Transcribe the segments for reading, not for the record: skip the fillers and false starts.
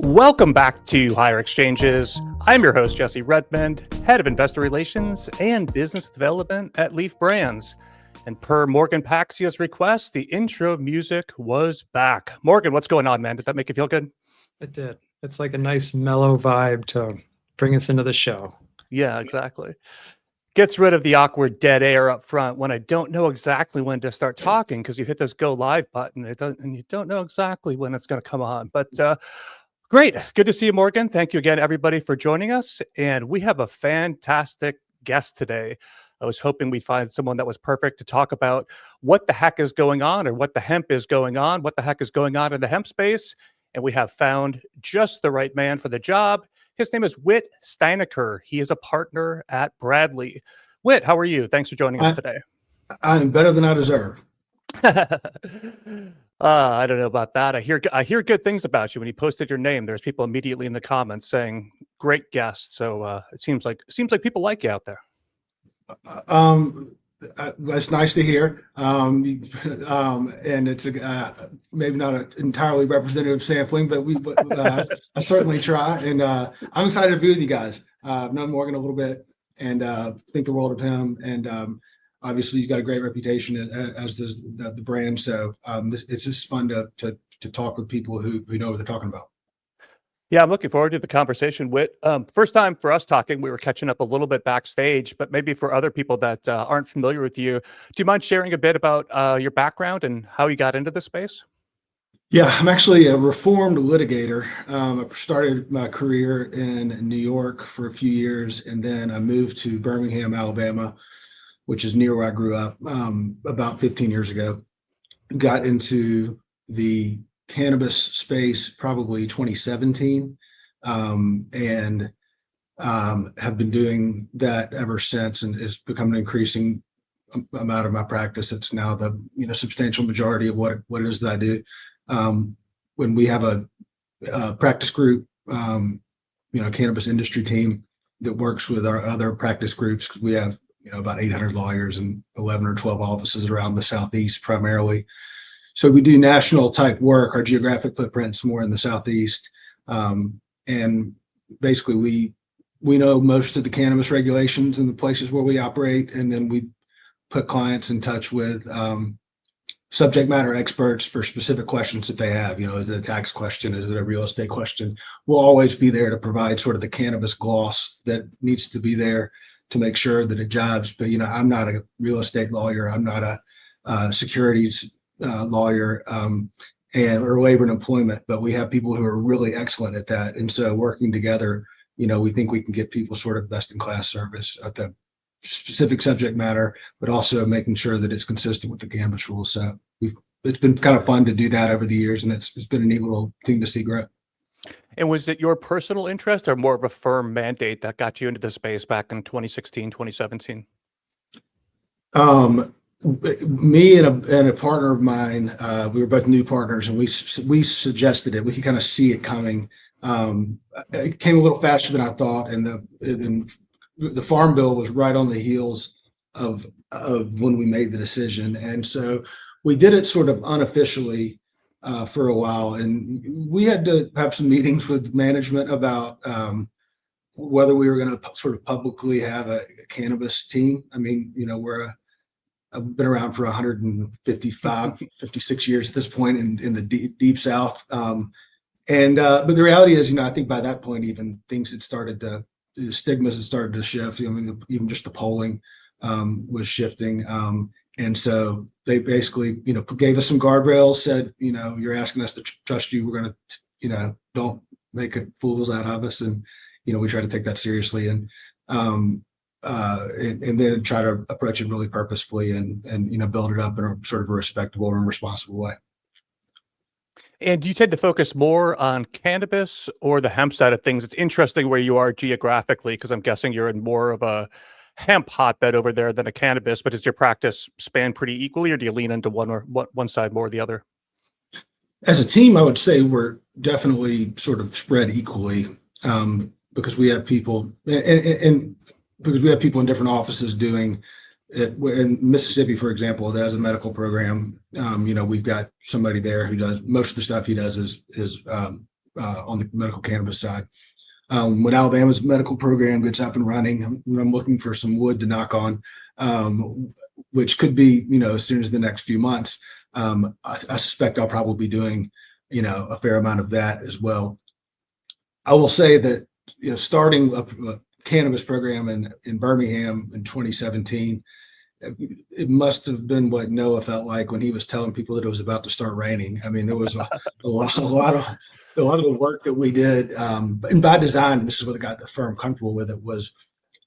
Welcome back to Higher Exchanges. I'm your host, Jesse Redmond, Head of Investor Relations and Business Development at Leaf Brands. And per Morgan Paxia's request, the intro music was back. Morgan, what's going on, man? Did that make you feel good? It did. It's like a nice mellow vibe to bring us into the show. Yeah, exactly. Gets rid of the awkward dead air up front when I don't know exactly when to start talking because you hit this go live button and you don't know exactly when it's going to come on. But great. Good to see you, Morgan. Thank you again, everybody, for joining us. And we have a fantastic guest today. I was hoping we'd find someone that was perfect to talk about what the heck is going on or what the hemp is going on, what the heck is going on in the hemp space. And we have found just the right man for the job. His name is Whitt Steineker. He is a partner at Bradley. Whitt, how are you? Thanks for joining us today. I'm better than I deserve. I don't know about that. I hear good things about you. When you posted your name, there's people immediately in the comments saying great guest. So it seems like people like you out there. That's nice to hear. And it's maybe not an entirely representative sampling, but I certainly try. And I'm excited to be with you guys. I've known Morgan a little bit and think the world of him. And obviously, you've got a great reputation, as does the brand. So it's just fun to talk with people who know what they're talking about. Yeah, I'm looking forward to the conversation. Whitt, first time for us talking, we were catching up a little bit backstage, but maybe for other people that aren't familiar with you, do you mind sharing a bit about your background and how you got into this space? Yeah, I'm actually a reformed litigator. I started my career in New York for a few years, and then I moved to Birmingham, Alabama, which is near where I grew up, about 15 years ago. Got into the cannabis space probably 2017, and have been doing that ever since, and it's become an increasing amount of my practice. It's now the substantial majority of what it is that I do. When we have a practice group, cannabis industry team that works with our other practice groups, because we have about 800 lawyers and 11 or 12 offices around the Southeast primarily. So we do national type work. Our geographic footprint's more in the Southeast. And basically we know most of the cannabis regulations in the places where we operate. And then we put clients in touch with subject matter experts for specific questions that they have. Is it a tax question? Is it a real estate question? We'll always be there to provide sort of the cannabis gloss that needs to be there to make sure that it jives. But, I'm not a real estate lawyer. I'm not a securities lawyer or labor and employment, but we have people who are really excellent at that. And so working together, we think we can get people sort of best in class service at the specific subject matter, but also making sure that it's consistent with the cannabis rules. So it's been kind of fun to do that over the years, and it's been a neat little thing to see grow. And was it your personal interest or more of a firm mandate that got you into the space back in 2016, 2017? Me and a partner of mine, we were both new partners, and we suggested it. We could kind of see it coming. It came a little faster than I thought, and the Farm Bill was right on the heels of when we made the decision, and so we did it sort of unofficially for a while, and we had to have some meetings with management about whether we were going to sort of publicly have a cannabis team. I mean, I've been around for 56 years at this point in the deep South. But the reality is, I think by that point, even things had started the stigmas had started to shift. Even just the polling was shifting. And so they basically, gave us some guardrails, said, you're asking us to trust you. We're going to, don't make fools out of us. And, we try to take that seriously. And then try to approach it really purposefully and build it up in a sort of a respectable and responsible way. And do you tend to focus more on cannabis or the hemp side of things? It's interesting where you are geographically, because I'm guessing you're in more of a hemp hotbed over there than a cannabis, but does your practice span pretty equally, or do you lean into one side more or the other? As a team, I would say we're definitely sort of spread equally, because we have people and because we have people in different offices doing it. In Mississippi, for example, that has a medical program. We've got somebody there who does most of the stuff he does is on the medical cannabis side. When Alabama's medical program gets up and running, I'm looking for some wood to knock on, which could be, as soon as the next few months. I suspect I'll probably be doing, a fair amount of that as well. I will say that, starting a cannabis program in Birmingham in 2017, it must have been what Noah felt like when he was telling people that it was about to start raining. I mean, there was a lot of the work that we did, and by design, this is what got the firm comfortable with it, was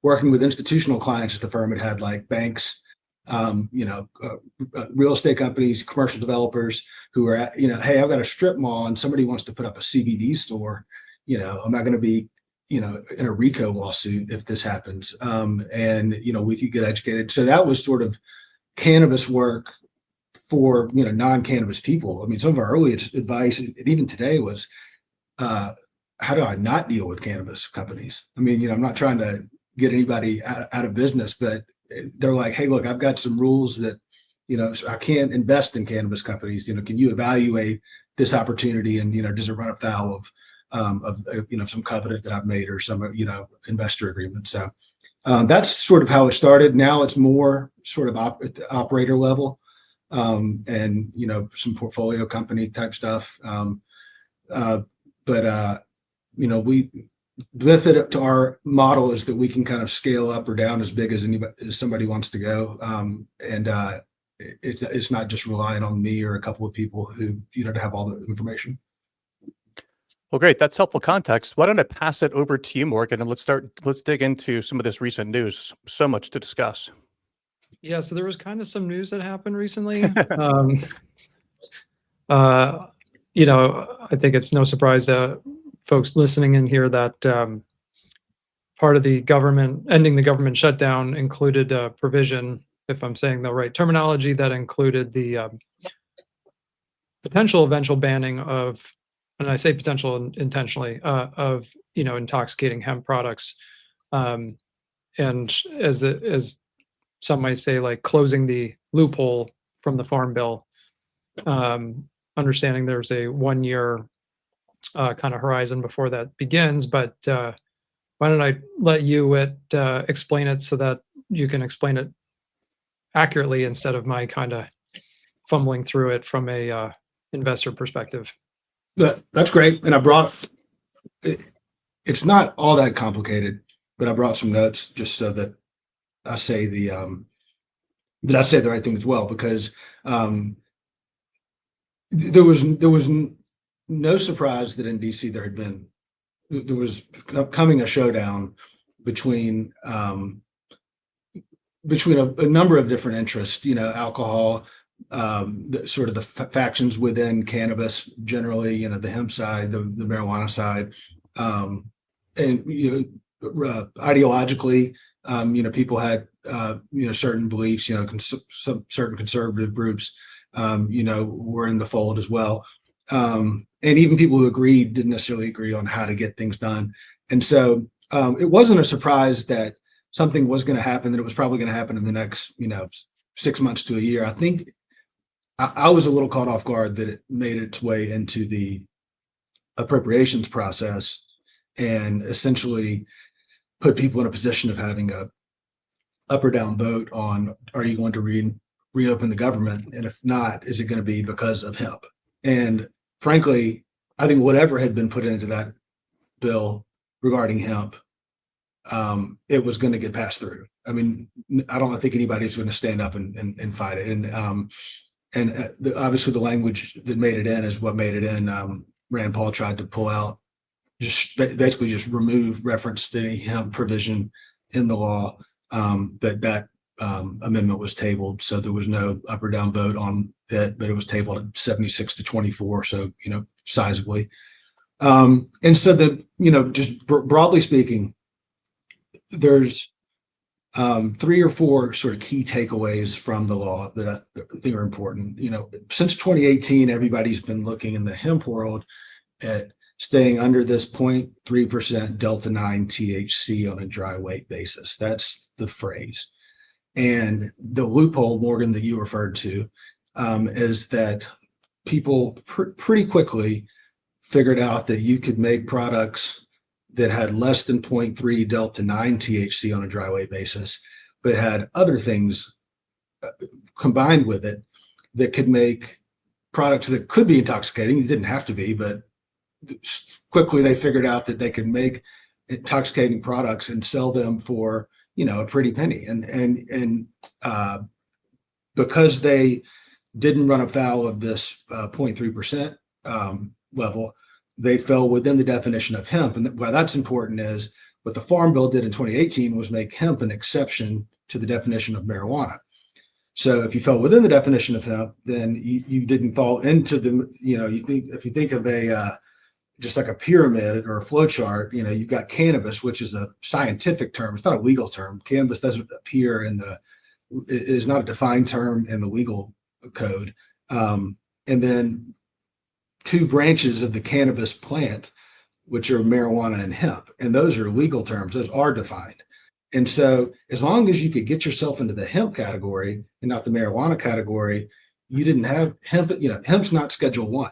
working with institutional clients at the firm. It had like banks, real estate companies, commercial developers who are, hey, I've got a strip mall and somebody wants to put up a CBD store. I'm not going to be, in a RICO lawsuit if this happens. And we could get educated. So that was sort of cannabis work for, non-cannabis people. I mean, some of our earliest advice, and even today, was how do I not deal with cannabis companies? I mean, I'm not trying to get anybody out of business, but they're like, hey, look, I've got some rules that, I can't invest in cannabis companies. Can you evaluate this opportunity? And, does it run afoul of some covenant that I've made or some, investor agreement? So that's sort of how it started. Now it's more sort of at the operator level, and, some portfolio company type stuff. The benefit to our model is that we can kind of scale up or down as big as somebody wants to go. It's not just relying on me or a couple of people who, to have all the information. Well, great. That's helpful context. Why don't I pass it over to you, Morgan, and let's dig into some of this recent news. So much to discuss. Yeah, so there was kind of some news that happened recently. I think it's no surprise to folks listening in here that part of the ending the government shutdown included a provision, if I'm saying the right terminology, that included the potential eventual banning of, and I say potential intentionally, of intoxicating hemp products, and as some might say, like closing the loophole from the Farm Bill. Understanding there's a 1 year kind of horizon before that begins, but why don't I let you, Whit, explain it so that you can explain it accurately instead of my kind of fumbling through it from a investor perspective. That's great. And I brought, it's not all that complicated, but I brought some notes just so that I say the right thing as well, because there was no surprise that in DC there was coming a showdown between a number of different interests, alcohol, sort of the factions within cannabis generally, the hemp side, the marijuana side, and ideologically, people had certain beliefs, some certain conservative groups, were in the fold as well, and even people who agreed didn't necessarily agree on how to get things done. And so it wasn't a surprise that something was going to happen, that it was probably going to happen in the next 6 months to a year. I think I was a little caught off guard that it made its way into the appropriations process and essentially put people in a position of having a up or down vote on, are you going to reopen the government? And if not, is it going to be because of hemp? And frankly, I think whatever had been put into that bill regarding hemp, it was going to get passed through. I mean, I don't think anybody's going to stand up and fight it. And obviously the language that made it in is what made it in. Rand Paul tried to pull out, just basically just remove reference to any hemp provision in the law. That amendment was tabled, so there was no up or down vote on it, but it was tabled at 76-24, so sizably. And so just broadly speaking, there's 3 or 4 sort of key takeaways from the law that I think are important. Since 2018, everybody's been looking in the hemp world at staying under this 0.3% delta 9 THC on a dry weight basis. That's the phrase. And the loophole, Morgan, that you referred to, is that people pretty quickly figured out that you could make products that had less than 0.3 delta 9 THC on a dry weight basis, but had other things combined with it that could make products that could be intoxicating. It didn't have to be, but quickly they figured out that they could make intoxicating products and sell them for, a pretty penny. And because they didn't run afoul of this 0.3% level, they fell within the definition of hemp. And why that's important is what the Farm Bill did in 2018 was make hemp an exception to the definition of marijuana. So if you fell within the definition of hemp, then you didn't fall into the, if you think of just like a pyramid or a flow chart, you've got cannabis, which is a scientific term. It's not a legal term. Cannabis doesn't appear is not a defined term in the legal code. And then two branches of the cannabis plant, which are marijuana and hemp, and those are legal terms. Those are defined. And so as long as you could get yourself into the hemp category and not the marijuana category, you didn't have hemp. Hemp's not Schedule 1.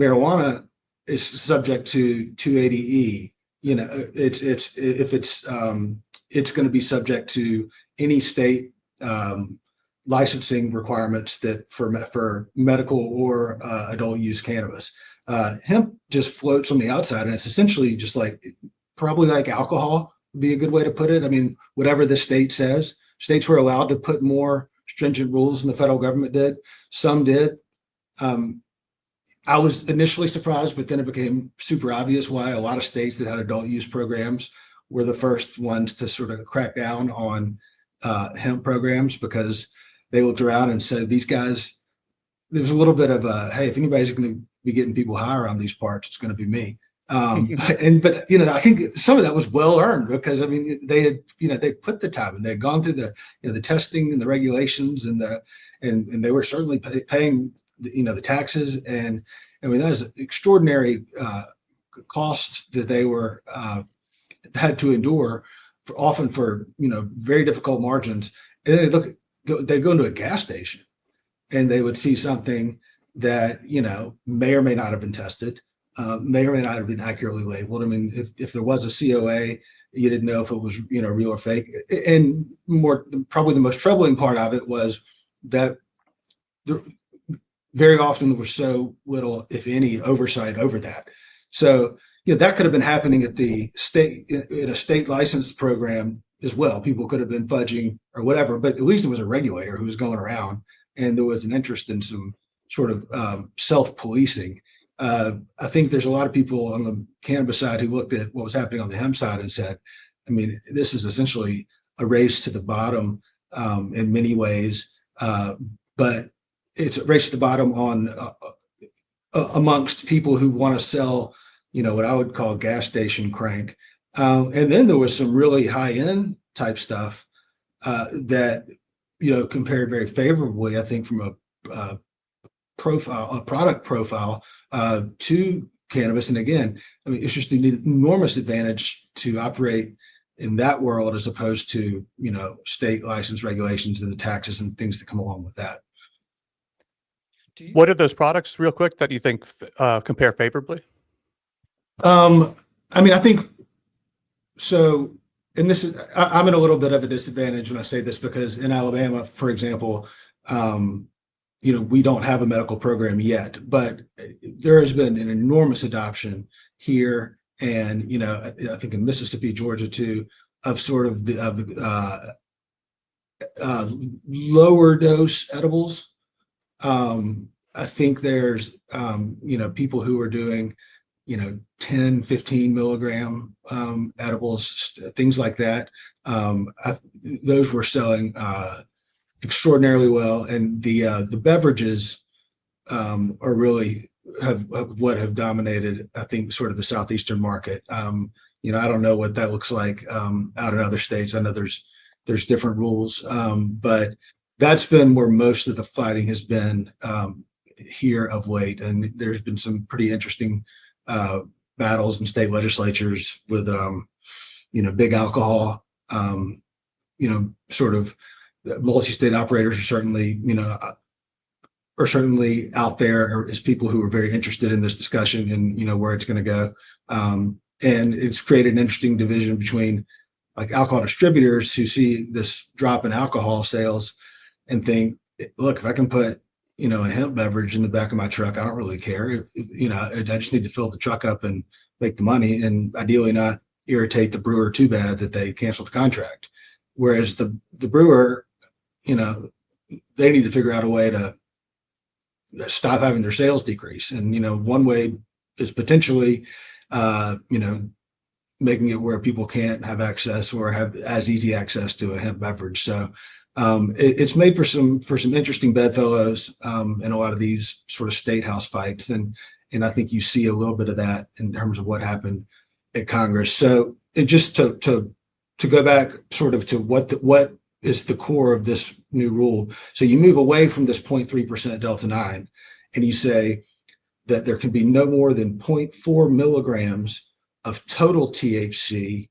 Marijuana is subject to 280E. It's going to be subject to any state licensing requirements that for medical or adult use cannabis. Hemp just floats on the outside, and it's essentially just probably like alcohol would be a good way to put it. I mean, whatever the state says, states were allowed to put more stringent rules than the federal government did. Some did. I was initially surprised, but then it became super obvious why a lot of states that had adult use programs were the first ones to sort of crack down on hemp programs, because they looked around and said, these guys, there's a little bit of hey, if anybody's going to be getting people high around these parts, it's going to be me. But I think some of that was well earned, because they had they put the time and they had gone through the testing and the regulations and they were certainly paying the taxes, and that is extraordinary costs that they were had to endure often for very difficult margins. And then they go into a gas station and they would see something that may or may not have been tested, may or may not have been accurately labeled. If there was a COA, you didn't know if it was real or fake. And probably the most troubling part of it was that very often there was so little, if any, oversight over that. So that could have been happening at the state, in a state licensed program as well. People could have been fudging or whatever, but at least it was a regulator who was going around, and there was an interest in some sort of self-policing. I think there's a lot of people on the cannabis side who looked at what was happening on the hemp side and said, this is essentially a race to the bottom in many ways, but it's a race to the bottom on amongst people who want to sell, what I would call gas station crank. And then there was some really high end type stuff that, compared very favorably, I think, from a product profile to cannabis. And again, it's just an enormous advantage to operate in that world as opposed to, state license regulations and the taxes and things that come along with that. What are those products, real quick, that you think compare favorably? I think so. And this is, I'm in a little bit of a disadvantage when I say this, because in Alabama, for example, we don't have a medical program yet, but there has been an enormous adoption here, and I think in Mississippi, Georgia too, of sort of the lower dose edibles. I think there's people who are doing 10, 15 milligram edibles, things like that. Those were selling extraordinarily well, and the beverages are really have dominated, I think, sort of the southeastern market. I don't know what that looks like out in other states. I know there's different rules, but that's been where most of the fighting has been here of late. And there's been some pretty interesting battles in state legislatures with big alcohol. Sort of multi-state operators are certainly are certainly out there as people who are very interested in this discussion and, where it's going to go. And it's created an interesting division between like alcohol distributors who see this drop in alcohol sales and think, look, if I can put, a hemp beverage in the back of my truck, I don't really care. I just need to fill the truck up and make the money, and ideally not irritate the brewer too bad that they cancel the contract. Whereas the brewer, they need to figure out a way to stop having their sales decrease. And, one way is potentially, making it where people can't have access or have as easy access to a hemp beverage. So it's made for some interesting bedfellows in a lot of these sort of state house fights, and I think you see a little bit of that in terms of what happened at Congress. So it just to go back sort of to what is the core of this new rule. So you move away from this 0.3% Delta 9, and you say that there can be no more than 0.4 milligrams of total THC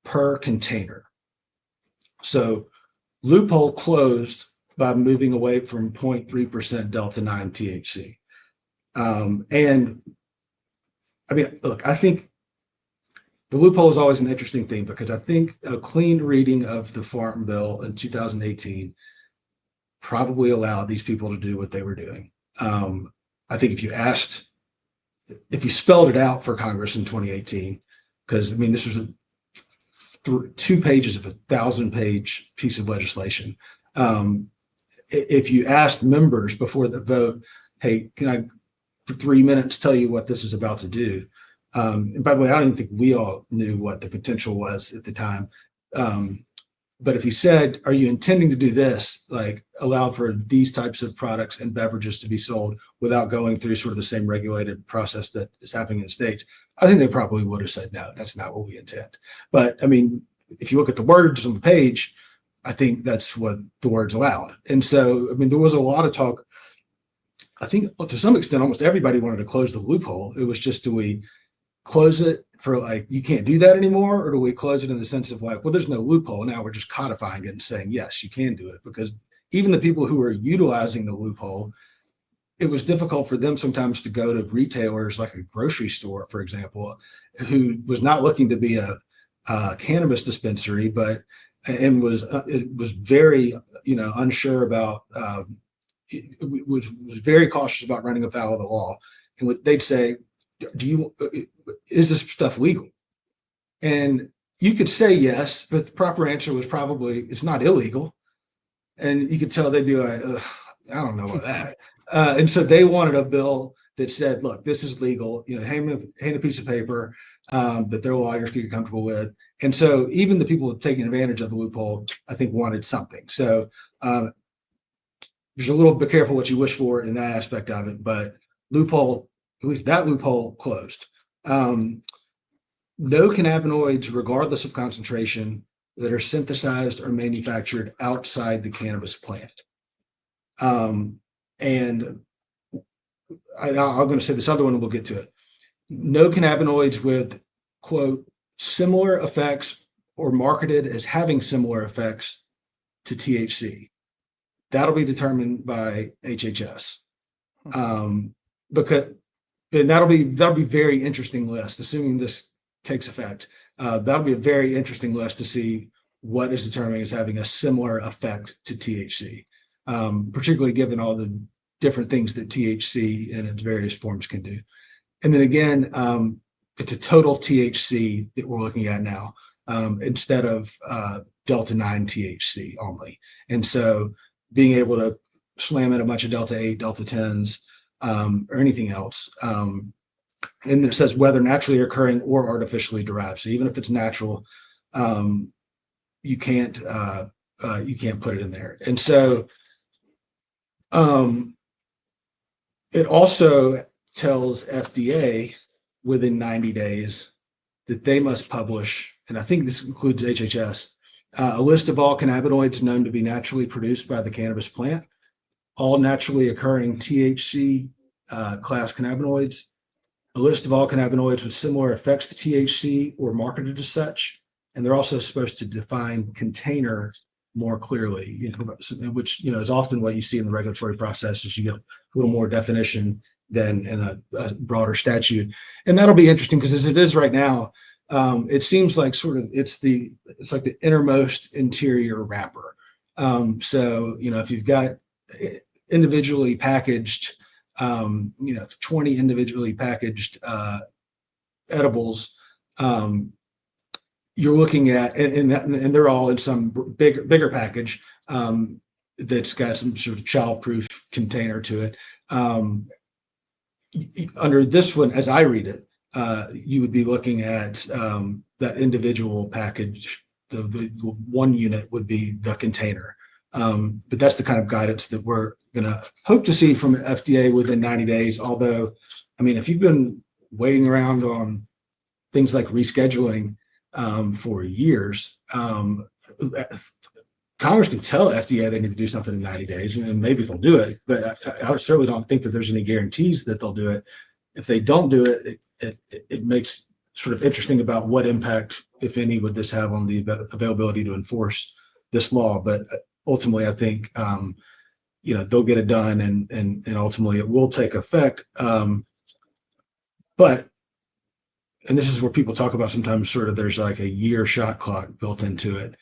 per container. So loophole closed by moving away from 0.3% Delta 9 THC. And I mean, look, I think the loophole is always an interesting thing, because I think a clean reading of the Farm Bill in 2018 probably allowed these people to do what they were doing. I think if you spelled it out for Congress in 2018, because I mean, this was 2 pages of a 1,000-page piece of legislation. If you asked members before the vote, hey, can I, for 3 minutes, tell you what this is about to do? And by the way, I don't even think we all knew what the potential was at the time. But if you said, are you intending to do this, like allow for these types of products and beverages to be sold without going through sort of the same regulated process that is happening in the States, I think they probably would have said, no, that's not what we intend. But I mean, if you look at the words on the page, I think that's what the words allowed. And so, I mean, there was a lot of talk. I think to some extent, almost everybody wanted to close the loophole. It was just, do we close it for like, you can't do that anymore? Or do we close it in the sense of like, well, there's no loophole. Now we're just codifying it and saying, yes, you can do it. Because even the people who are utilizing the loophole, it was difficult for them sometimes to go to retailers like a grocery store, for example, who was not looking to be a cannabis dispensary, but it was very, unsure about, was very cautious about running afoul of the law. And what they'd say, is this stuff legal? And you could say yes, but the proper answer was probably, it's not illegal. And you could tell they'd be like, I don't know about that. And so they wanted a bill that said, look, this is legal, hand a piece of paper that their lawyers could get comfortable with. And so even the people taking advantage of the loophole, I think, wanted something. So there's a little bit careful what you wish for in that aspect of it, but loophole, at least that loophole closed. No cannabinoids, regardless of concentration, that are synthesized or manufactured outside the cannabis plant. And I'm going to say this other one, and we'll get to it. No cannabinoids with, quote, similar effects or marketed as having similar effects to THC. That'll be determined by HHS. Because and that'll be very interesting list, assuming this takes effect. That'll be a very interesting list to see what is determined as having a similar effect to THC, particularly given all the different things that THC in its various forms can do. And then again, it's a total THC that we're looking at now, instead of Delta 9 THC only. And so being able to slam in a bunch of Delta 8, Delta 10s, or anything else. And then it says whether naturally occurring or artificially derived. So even if it's natural, you can't put it in there. And so it also tells FDA within 90 days that they must publish, and I think this includes HHS, a list of all cannabinoids known to be naturally produced by the cannabis plant, all naturally occurring THC class cannabinoids, a list of all cannabinoids with similar effects to THC or marketed as such. And they're also supposed to define container more clearly, which, is often what you see in the regulatory process is you get a little more definition than in a broader statute. And that'll be interesting because as it is right now, it seems like it's like the innermost interior wrapper. So, if you've got individually packaged, 20 individually packaged edibles, you're looking at, and they're all in some bigger package that's got some sort of child-proof container to it. Under this one, as I read it, you would be looking at that individual package. The one unit would be the container. But that's the kind of guidance that we're going to hope to see from FDA within 90 days. Although, if you've been waiting around on things like rescheduling for years, Congress can tell FDA they need to do something in 90 days, and maybe they'll do it. But I certainly don't think that there's any guarantees that they'll do it. If they don't do it, it makes sort of interesting about what impact, if any, would this have on the availability to enforce this law. But ultimately, I think they'll get it done, and ultimately it will take effect. But this is where people talk about sometimes sort of there's like a year shot clock built into it.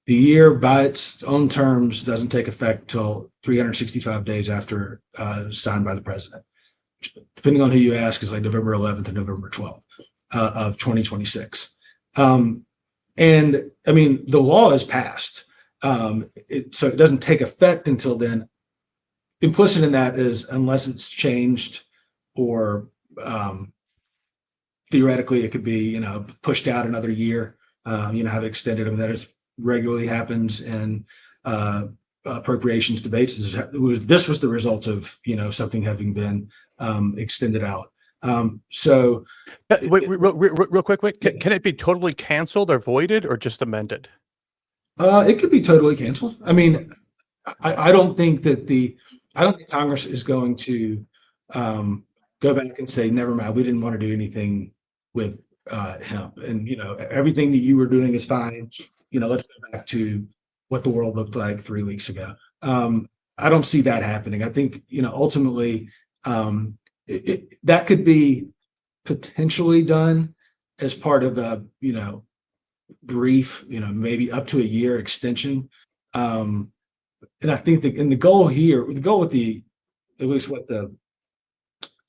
The year by its own terms doesn't take effect till 365 days after signed by the president. Depending on who you ask, is like November 11th and November 12th of 2026. And the law is passed. So it doesn't take effect until then. Implicit in that is unless it's changed or theoretically it could be, pushed out another year, have it extended. That is regularly happens in appropriations debates. This was the result of, something having been extended out. Wait, real quick. Can it be totally canceled or voided or just amended? It could be totally canceled. I don't think Congress is going to go back and say, never mind, we didn't want to do anything with hemp. And, everything that you were doing is fine. Let's go back to what the world looked like 3 weeks ago. I don't see that happening. I think, ultimately, that could be potentially done as part of a, brief, maybe up to a year extension. And I think the goal with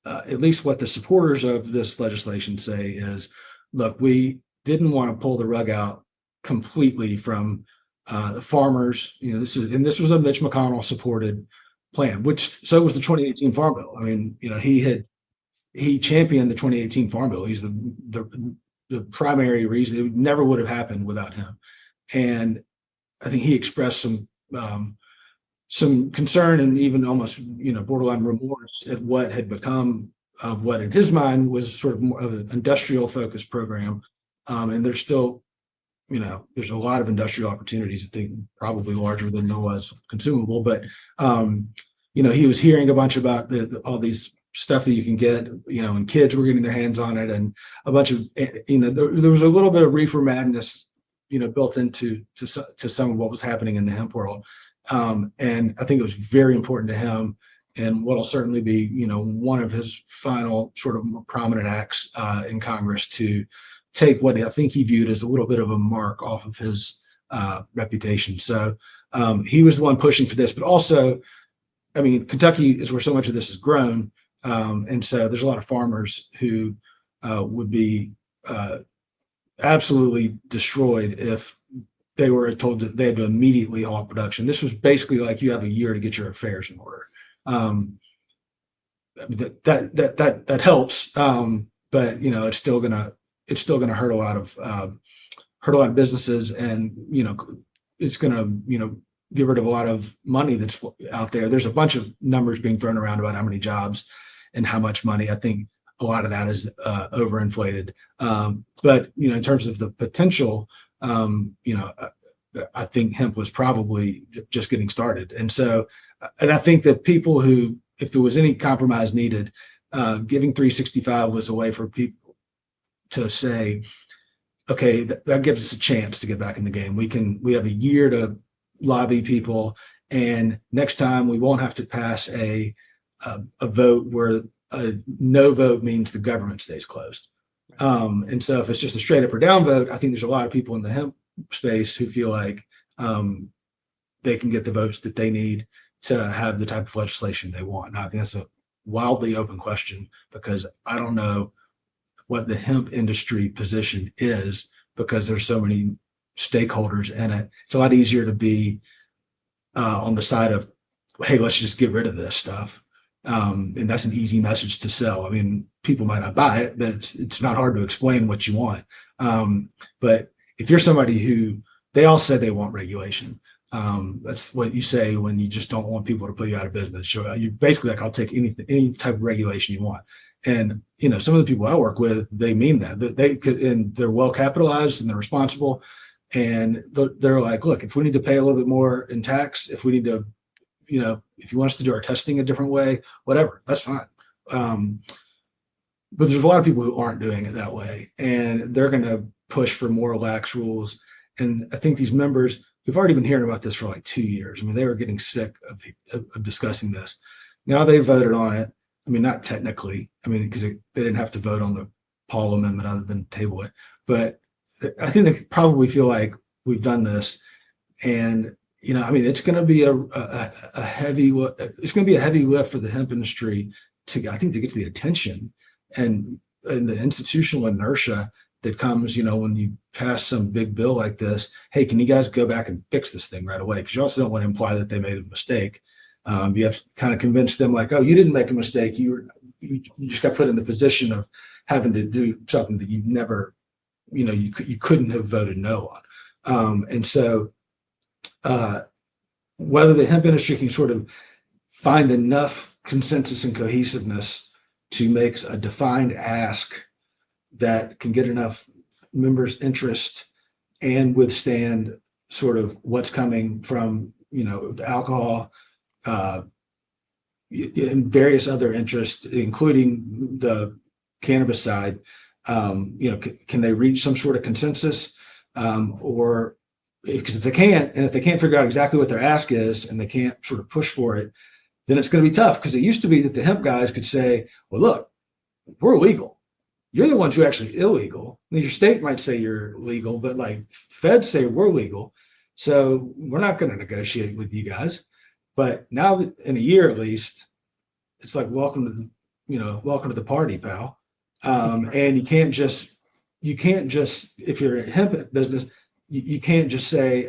at least what the supporters of this legislation say is, look, we didn't want to pull the rug out completely from the farmers. This was a Mitch McConnell supported plan, so was the 2018 Farm Bill. He championed the 2018 Farm Bill. He's the primary reason. It never would have happened without him. And I think he expressed some concern and even almost, borderline remorse at what had become of what in his mind was sort of more of an industrial focused program. And there's still, there's a lot of industrial opportunities, I think probably larger than there was consumable, but, he was hearing a bunch about all these stuff that you can get, and kids were getting their hands on it, and a bunch of, there was a little bit of reefer madness, built into some of what was happening in the hemp world. And I think it was very important to him, and what'll certainly be, one of his final sort of more prominent acts in Congress to take what I think he viewed as a little bit of a mark off of his reputation. So he was the one pushing for this, but also, Kentucky is where so much of this is grown. And so there's a lot of farmers who would be absolutely destroyed if they were told that they had to immediately halt production. This was basically like you have a year to get your affairs in order. That helps, but it's still gonna hurt a lot of businesses, and it's gonna get rid of a lot of money that's out there. There's a bunch of numbers being thrown around about how many jobs and how much money. I think a lot of that is overinflated. But in terms of the potential, I think hemp was probably just getting started. And so, and I think that people who, if there was any compromise needed, giving 365 was a way for people to say, okay, that gives us a chance to get back in the game. We have a year to lobby people, and next time we won't have to pass a vote where a no vote means the government stays closed. And so if it's just a straight up or down vote, I think there's a lot of people in the hemp space who feel like they can get the votes that they need to have the type of legislation they want. And I think that's a wildly open question, because I don't know what the hemp industry position is, because there's so many stakeholders in it. It's a lot easier to be on the side of, hey, let's just get rid of this stuff. And that's an easy message to sell. I mean, people might not buy it, but it's not hard to explain what you want. But if you're somebody who, they all say they want regulation. That's what you say when you just don't want people to put you out of business. So you basically like, I'll take any type of regulation you want. And some of the people I work with, they mean that they could, and they're well capitalized and they're responsible. And they're like, look, if we need to pay a little bit more in tax, if we need to, if you want us to do our testing a different way, whatever, that's fine. But there's a lot of people who aren't doing it that way, and they're going to push for more lax rules. And I think these members, we've already been hearing about this for like 2 years. I mean, they were getting sick of discussing this. Now they voted on it. I mean, not technically, because they didn't have to vote on the Paul amendment other than table it. But I think they probably feel like we've done this. And, it's going to be a heavy lift for the hemp industry to get to the attention and the institutional inertia that comes, when you pass some big bill like this. Hey, can you guys go back and fix this thing right away? Because you also don't want to imply that they made a mistake. You have to kind of convince them like, oh, you didn't make a mistake. You just got put in the position of having to do something that you never, you couldn't have voted no on. And so whether the hemp industry can sort of find enough consensus and cohesiveness to make a defined ask that can get enough members' interest and withstand sort of what's coming from, the alcohol, and various other interests, including the cannabis side, can they reach some sort of consensus? Or because if they can't figure out exactly what their ask is and they can't sort of push for it, then it's going to be tough. Because it used to be that the hemp guys could say, well, look, we're legal. You're the ones who are actually illegal. I mean, your state might say you're legal, but like feds say we're legal. So we're not going to negotiate with you guys. But now in a year, at least, it's like, welcome to the party, pal. And you can't just, if you're a hemp business, you can't just say,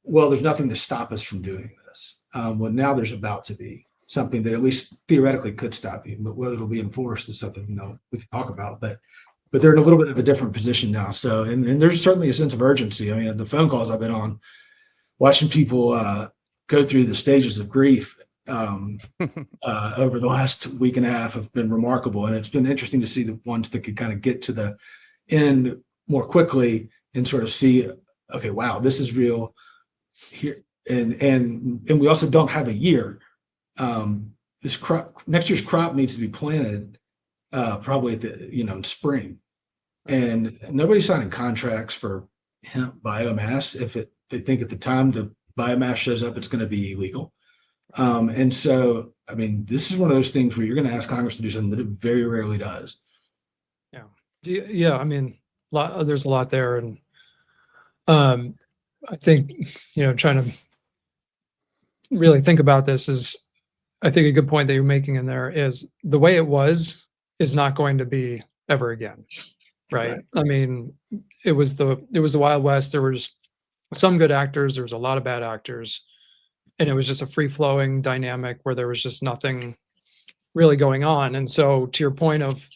well, there's nothing to stop us from doing this. Well, now there's about to be something that at least theoretically could stop you, but whether it'll be enforced is something, we can talk about, but they're in a little bit of a different position now. So, and there's certainly a sense of urgency. I mean, the phone calls I've been on, watching people go through the stages of grief over the last week and a half have been remarkable. And it's been interesting to see the ones that could kind of get to the end more quickly and sort of see, okay, wow, this is real here. And we also don't have a year. This crop, next year's crop needs to be planted probably at the, in spring. And nobody's signing contracts for hemp biomass if they think at the time the biomass shows up, it's going to be illegal. And so, this is one of those things where you're going to ask Congress to do something that it very rarely does. Yeah. There's a lot there. And I think, trying to really think about this is, I think a good point that you're making in there is the way it was is not going to be ever again. Right. It was the Wild West. There was some good actors. There was a lot of bad actors. And it was just a free flowing dynamic where there was just nothing really going on. And so to your point of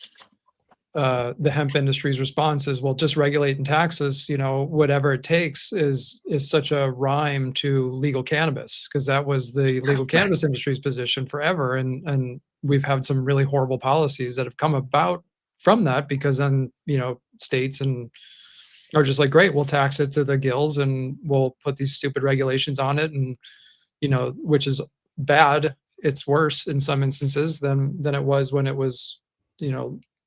the hemp industry's response is, well, just regulate and tax us, whatever it takes is such a rhyme to legal cannabis, because that was the legal cannabis industry's position forever. And we've had some really horrible policies that have come about from that, because then, states and are just like, great, we'll tax it to the gills and we'll put these stupid regulations on it. And, which is bad. It's worse in some instances than it was when it was,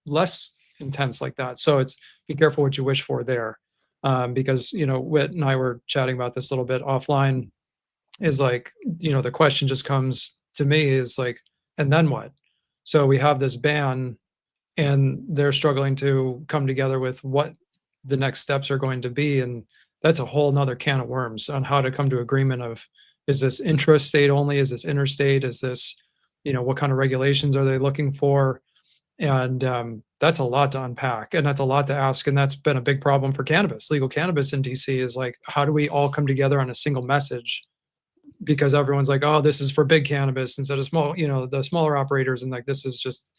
less intense like that. So it's be careful what you wish for there, because Whit and I were chatting about this a little bit offline. Is like the question just comes to me is like, and then what? So we have this ban, and they're struggling to come together with what the next steps are going to be, and that's a whole nother can of worms on how to come to agreement of, is this intrastate only, is this interstate, is this what kind of regulations are they looking for? And that's a lot to unpack, and that's a lot to ask, and that's been a big problem for cannabis, legal cannabis in DC, is like, how do we all come together on a single message? Because everyone's like, oh, this is for big cannabis instead of small, the smaller operators, and like, this is just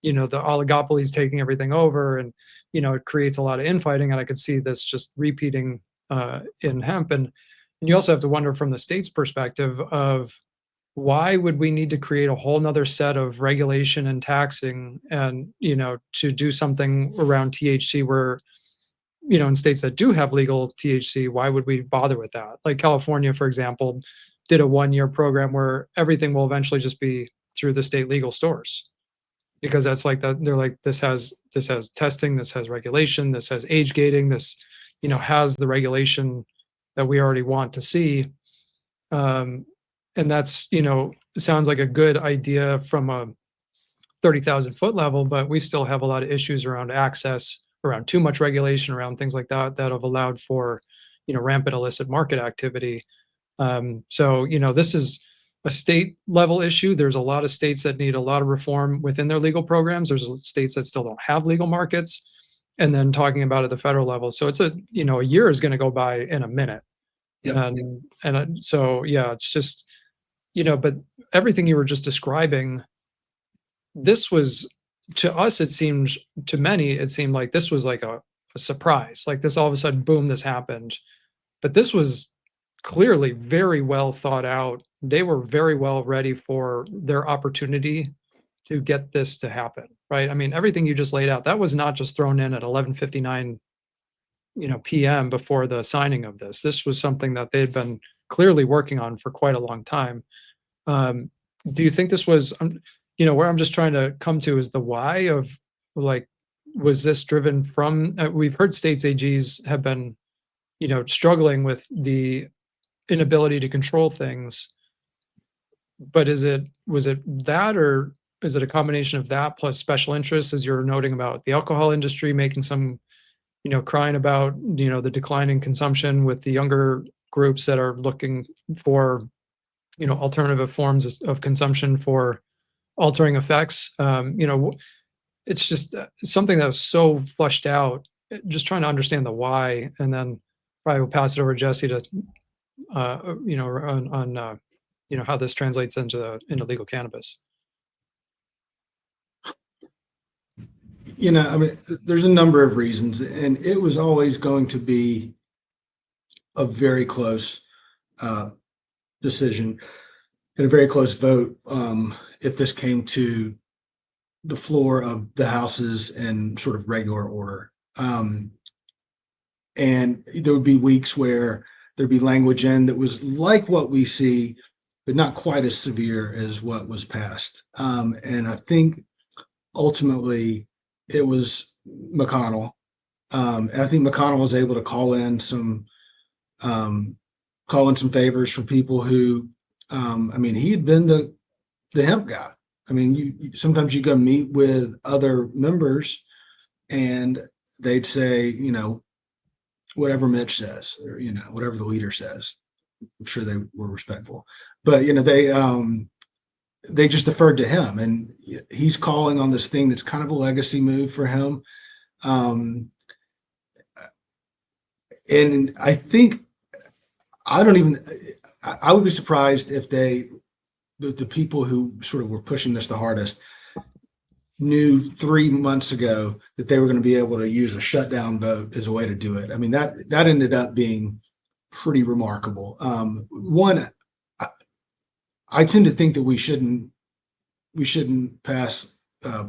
the oligopolies taking everything over, and it creates a lot of infighting, and I could see this just repeating in hemp. And you also have to wonder from the state's perspective of, why would we need to create a whole nother set of regulation and taxing, and to do something around THC where in states that do have legal THC, why would we bother with that? Like California, for example, did a 1-year program where everything will eventually just be through the state legal stores, because that's like that. They're like, this has testing, this has regulation, this has age gating, this has the regulation that we already want to see. And that's sounds like a good idea from a 30,000 foot level, but we still have a lot of issues around access, around too much regulation, around things like that have allowed for rampant illicit market activity. So this is a state level issue. There's a lot of states that need a lot of reform within their legal programs. There's states that still don't have legal markets, and then talking about at the federal level. So it's a year is going to go by in a minute. Yep. So yeah, it's just but everything you were just describing, this was, to us, to many it seemed like this was like a surprise, like this all of a sudden, boom, this happened. But this was clearly very well thought out. They were very well ready for their opportunity to get this to happen, right? I mean, everything you just laid out, that was not just thrown in at 11:59 PM before the signing of this. This was something that they had been clearly working on for quite a long time. Do you think this was where I'm just trying to come to is the why of, like, was this driven from, we've heard states AGs have been struggling with the inability to control things, but was it that, or is it a combination of that plus special interests, as you're noting about the alcohol industry making some crying about the declining consumption with the younger groups that are looking for alternative forms of consumption for altering effects? It's just something that was so flushed out. Just trying to understand the why, and then probably will pass it over to Jesse to on how this translates into legal cannabis. I mean, there's a number of reasons, and it was always going to be a very close decision and a very close vote if this came to the floor of the houses in sort of regular order. And there would be weeks where there'd be language in that was like what we see, but not quite as severe as what was passed. And I think ultimately it was McConnell. And I think McConnell was able to call in some favors for people who, I mean, he had been the hemp guy. I mean, sometimes you go meet with other members and they'd say, whatever Mitch says, or, whatever the leader says. I'm sure they were respectful, but, they just deferred to him, and he's calling on this thing that's kind of a legacy move for him. And I think I would be surprised if the people who sort of were pushing this the hardest knew 3 months ago that they were going to be able to use a shutdown vote as a way to do it. I mean, that ended up being pretty remarkable. I tend to think that we shouldn't pass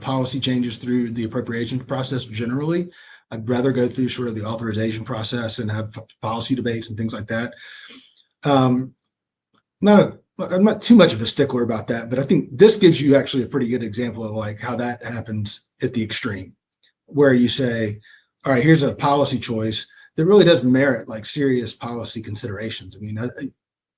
policy changes through the appropriation process generally. I'd rather go through sort of the authorization process and have policy debates and things like that. I'm not too much of a stickler about that, but I think this gives you actually a pretty good example of like how that happens at the extreme. where you say, all right, here's a policy choice that really does merit like serious policy considerations. I mean,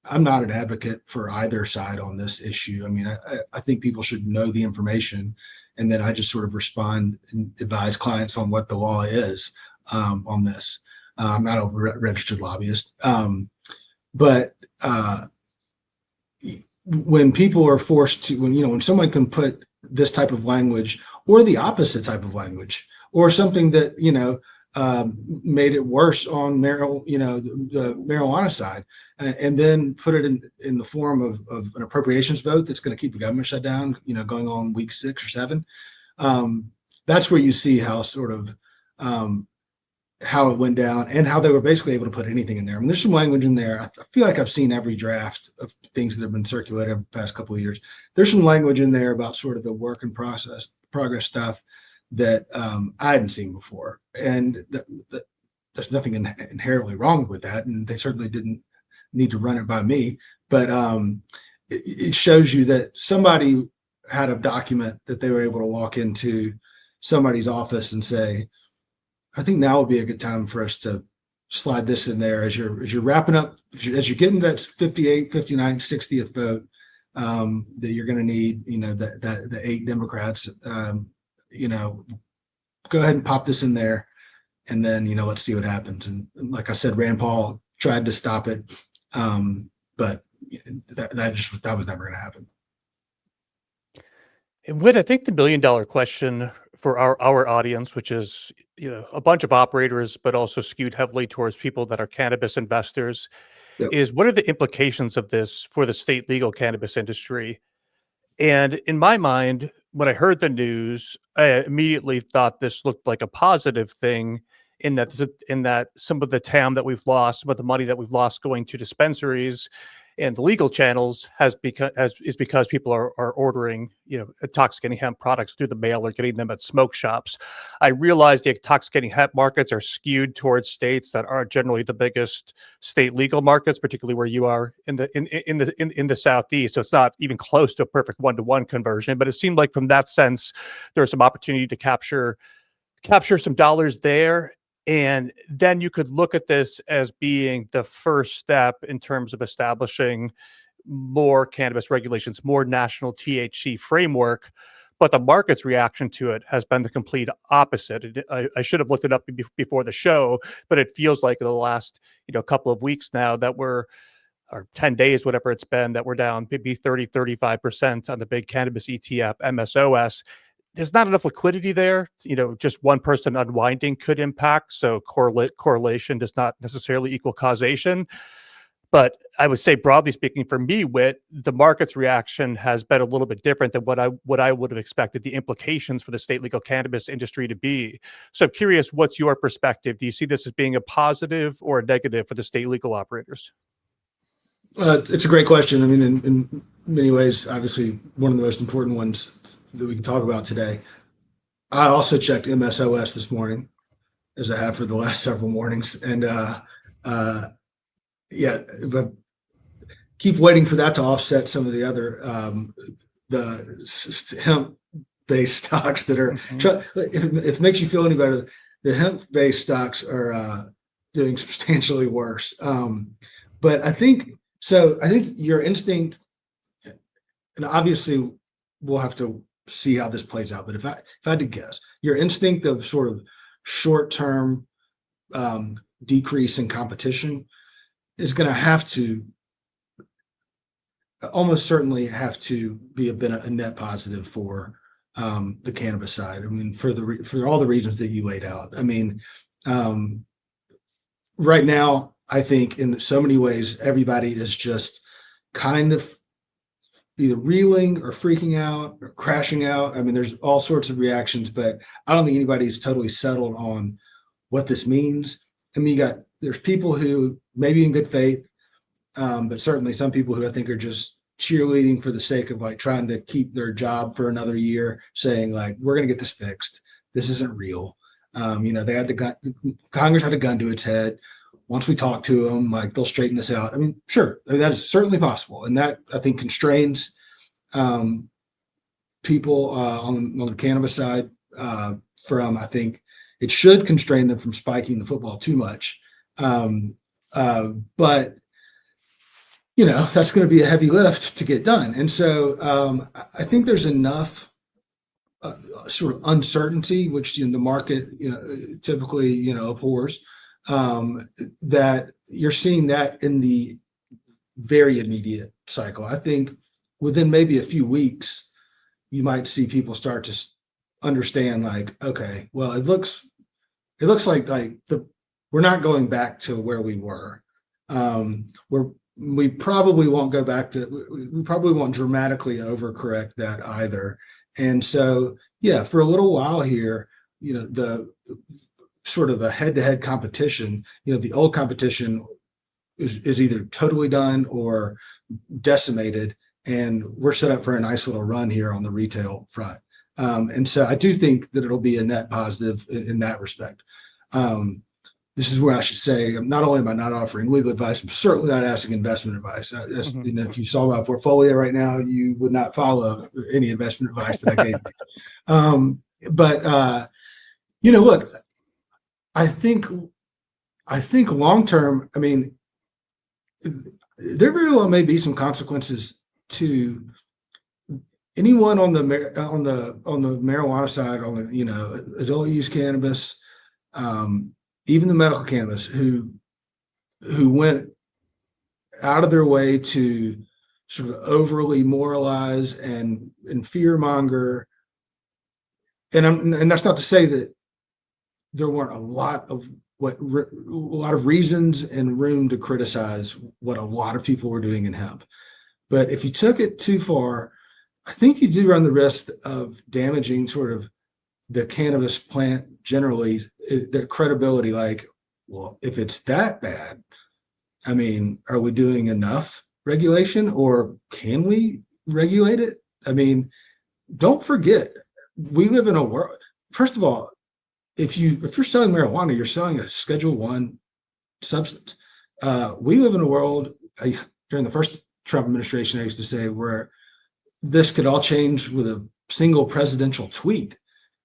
I'm not an advocate for either side on this issue. I mean, I think people should know the information, and then I just sort of respond and advise clients on what the law is on this. I'm not a registered lobbyist, but when people are forced to, when someone can put this type of language or the opposite type of language or something that made it worse on the marijuana side, and then put it in the form of an appropriations vote that's going to keep the government shut down, going on week 6 or 7. That's where you see how sort of how it went down and how they were basically able to put anything in there. I mean, there's some language in there. I feel like I've seen every draft of things that have been circulated over the past couple of years. There's some language in there about sort of the work in progress stuff that I hadn't seen before. And there's nothing inherently wrong with that. And they certainly didn't need to run it by me. But it shows you that somebody had a document that they were able to walk into somebody's office and say, I think now would be a good time for us to slide this in there as you're wrapping up, as you're getting that 58, 59, 60th vote that you're going to need, the 8 Democrats, go ahead and pop this in there, and then, let's see what happens. And like I said, Rand Paul tried to stop it, but that was never going to happen. And Whit, I think the $1 million question for our audience, which is a bunch of operators, but also skewed heavily towards people that are cannabis investors, Yep. is what are the implications of this for the state legal cannabis industry? And in my mind, when I heard the news, I immediately thought this looked like a positive thing in that some of the TAM that we've lost, some of the money that we've lost going to dispensaries and the legal channels is because people are ordering intoxicating hemp products through the mail or getting them at smoke shops. I realize the intoxicating hemp markets are skewed towards states that aren't generally the biggest state legal markets, particularly where you are in the Southeast. So it's not even close to a perfect 1-to-1 conversion. But it seemed like from that sense, there's some opportunity to capture some dollars there. And then you could look at this as being the first step in terms of establishing more cannabis regulations, more national THC framework. But the market's reaction to it has been the complete opposite. I should have looked it up before the show, but it feels like in the last couple of weeks now that or 10 days, whatever it's been, that we're down maybe 30-35% on the big cannabis ETF, MSOS. There's not enough liquidity there. Just one person unwinding could impact. So correlation does not necessarily equal causation. But I would say, broadly speaking, for me, Whit, the market's reaction has been a little bit different than what I would have expected the implications for the state legal cannabis industry to be. So I'm curious, what's your perspective? Do you see this as being a positive or a negative for the state legal operators? It's a great question. I mean, in many ways, obviously, one of the most important ones that we can talk about today. I also checked MSOS this morning, as I have for the last several mornings, and keep waiting for that to offset some of the other the hemp-based stocks that are. If it makes you feel any better, the hemp-based stocks are doing substantially worse. But I think your instinct, and obviously we'll have to see how this plays out. But if I had to guess, your instinct of sort of short-term decrease in competition is going to have to almost certainly have to be a net positive for the cannabis side. I mean, for all the reasons that you laid out. I mean, right now, I think in so many ways, everybody is just kind of either reeling or freaking out or crashing out. I mean, there's all sorts of reactions, but I don't think anybody's totally settled on what this means. I mean, there's people who maybe in good faith, but certainly some people who I think are just cheerleading for the sake of like trying to keep their job for another year, saying like, we're going to get this fixed. This isn't real. They had the gun, Congress had a gun to its head. Once we talk to them, like they'll straighten this out. I mean, sure, that is certainly possible. And that I think constrains people on the cannabis side from, I think it should constrain them from spiking the football too much. But that's going to be a heavy lift to get done. And so I think there's enough sort of uncertainty, which the market typically abhors, that you're seeing that in the very immediate cycle. I think within maybe a few weeks, you might see people start to understand, like, okay, well, it looks like we're not going back to where we were. We probably won't go back to, we probably won't dramatically overcorrect that either. And so, yeah, for a little while here, the sort of the head-to-head competition, the old competition is either totally done or decimated, and we're set up for a nice little run here on the retail front. And so I do think that it'll be a net positive in that respect. This is where I should say, not only am I not offering legal advice, I'm certainly not asking investment advice. If you saw my portfolio right now, you would not follow any investment advice that I gave you. But look, I think long term, I mean, there very well may be some consequences to anyone on the marijuana side, on the adult use cannabis, even the medical cannabis, who went out of their way to sort of overly moralize and fear monger. And that's not to say that there weren't a lot of reasons and room to criticize what a lot of people were doing in hemp. But if you took it too far, I think you do run the risk of damaging sort of the cannabis plant generally, the credibility. Like, well, if it's that bad, I mean, are we doing enough regulation, or can we regulate it? I mean, don't forget, we live in a world. First of all, if you're selling marijuana, you're selling a Schedule I substance. We live in a world, during the first Trump administration, I used to say, where this could all change with a single presidential tweet.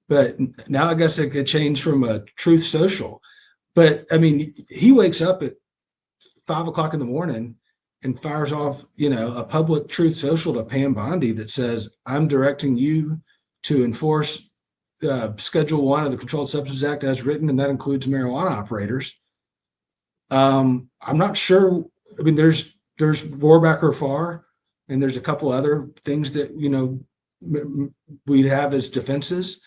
But now I guess it could change from a Truth Social. But I mean, he wakes up at 5 o'clock in the morning and fires off, a public Truth Social to Pam Bondi that says, I'm directing you to enforce Schedule I of the Controlled Substances Act as written, and that includes marijuana operators. I'm not sure. I mean, there's Rohrbacher Farr, and there's a couple other things that we'd have as defenses,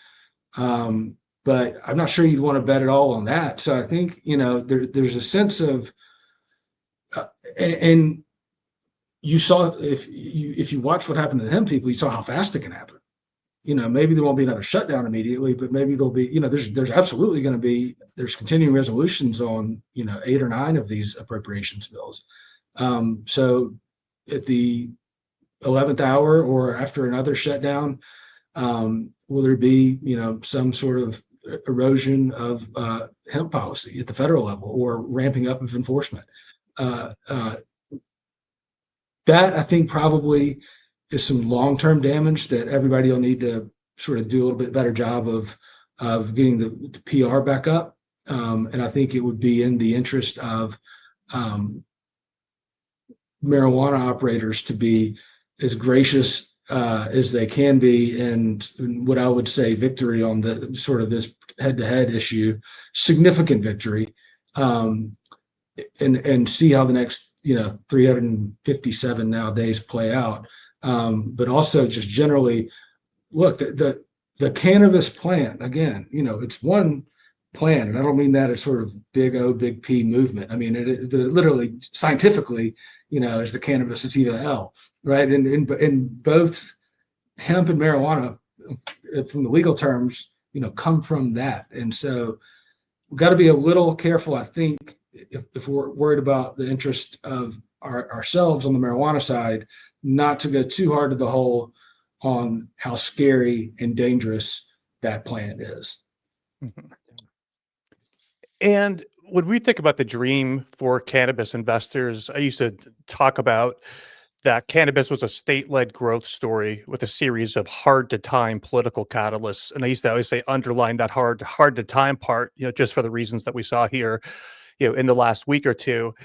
but I'm not sure you'd want to bet it all on that. So I think there's a sense of, and you saw, if you watch what happened to the hemp people, you saw how fast it can happen. Maybe there won't be another shutdown immediately, but maybe there'll be, there's absolutely going to be, there's continuing resolutions on, 8 or 9 of these appropriations bills. So at the 11th hour or after another shutdown, will there be, some sort of erosion of hemp policy at the federal level, or ramping up of enforcement? That I think probably is some long-term damage that everybody will need to sort of do a little bit better job of getting the PR back up. And I think it would be in the interest of marijuana operators to be as gracious as they can be, and what I would say victory on the sort of this head-to-head issue, significant victory, and see how the next 357 nowadays play out. But also just generally, look, the cannabis plant, again, it's one plant, and I don't mean that as sort of big P movement. I mean, it literally scientifically, is the cannabis sativa L, right? And both hemp and marijuana, from the legal terms, come from that. And so we've got to be a little careful, I think, if we're worried about the interest of ourselves on the marijuana side, not to go too hard to the hole on how scary and dangerous that plant is. Mhm. And when we think about the dream for cannabis investors, I used to talk about that cannabis was a state-led growth story with a series of hard-to-time political catalysts. And I used to always say underline that hard-to-time part, just for the reasons that we saw here, in the last week or two.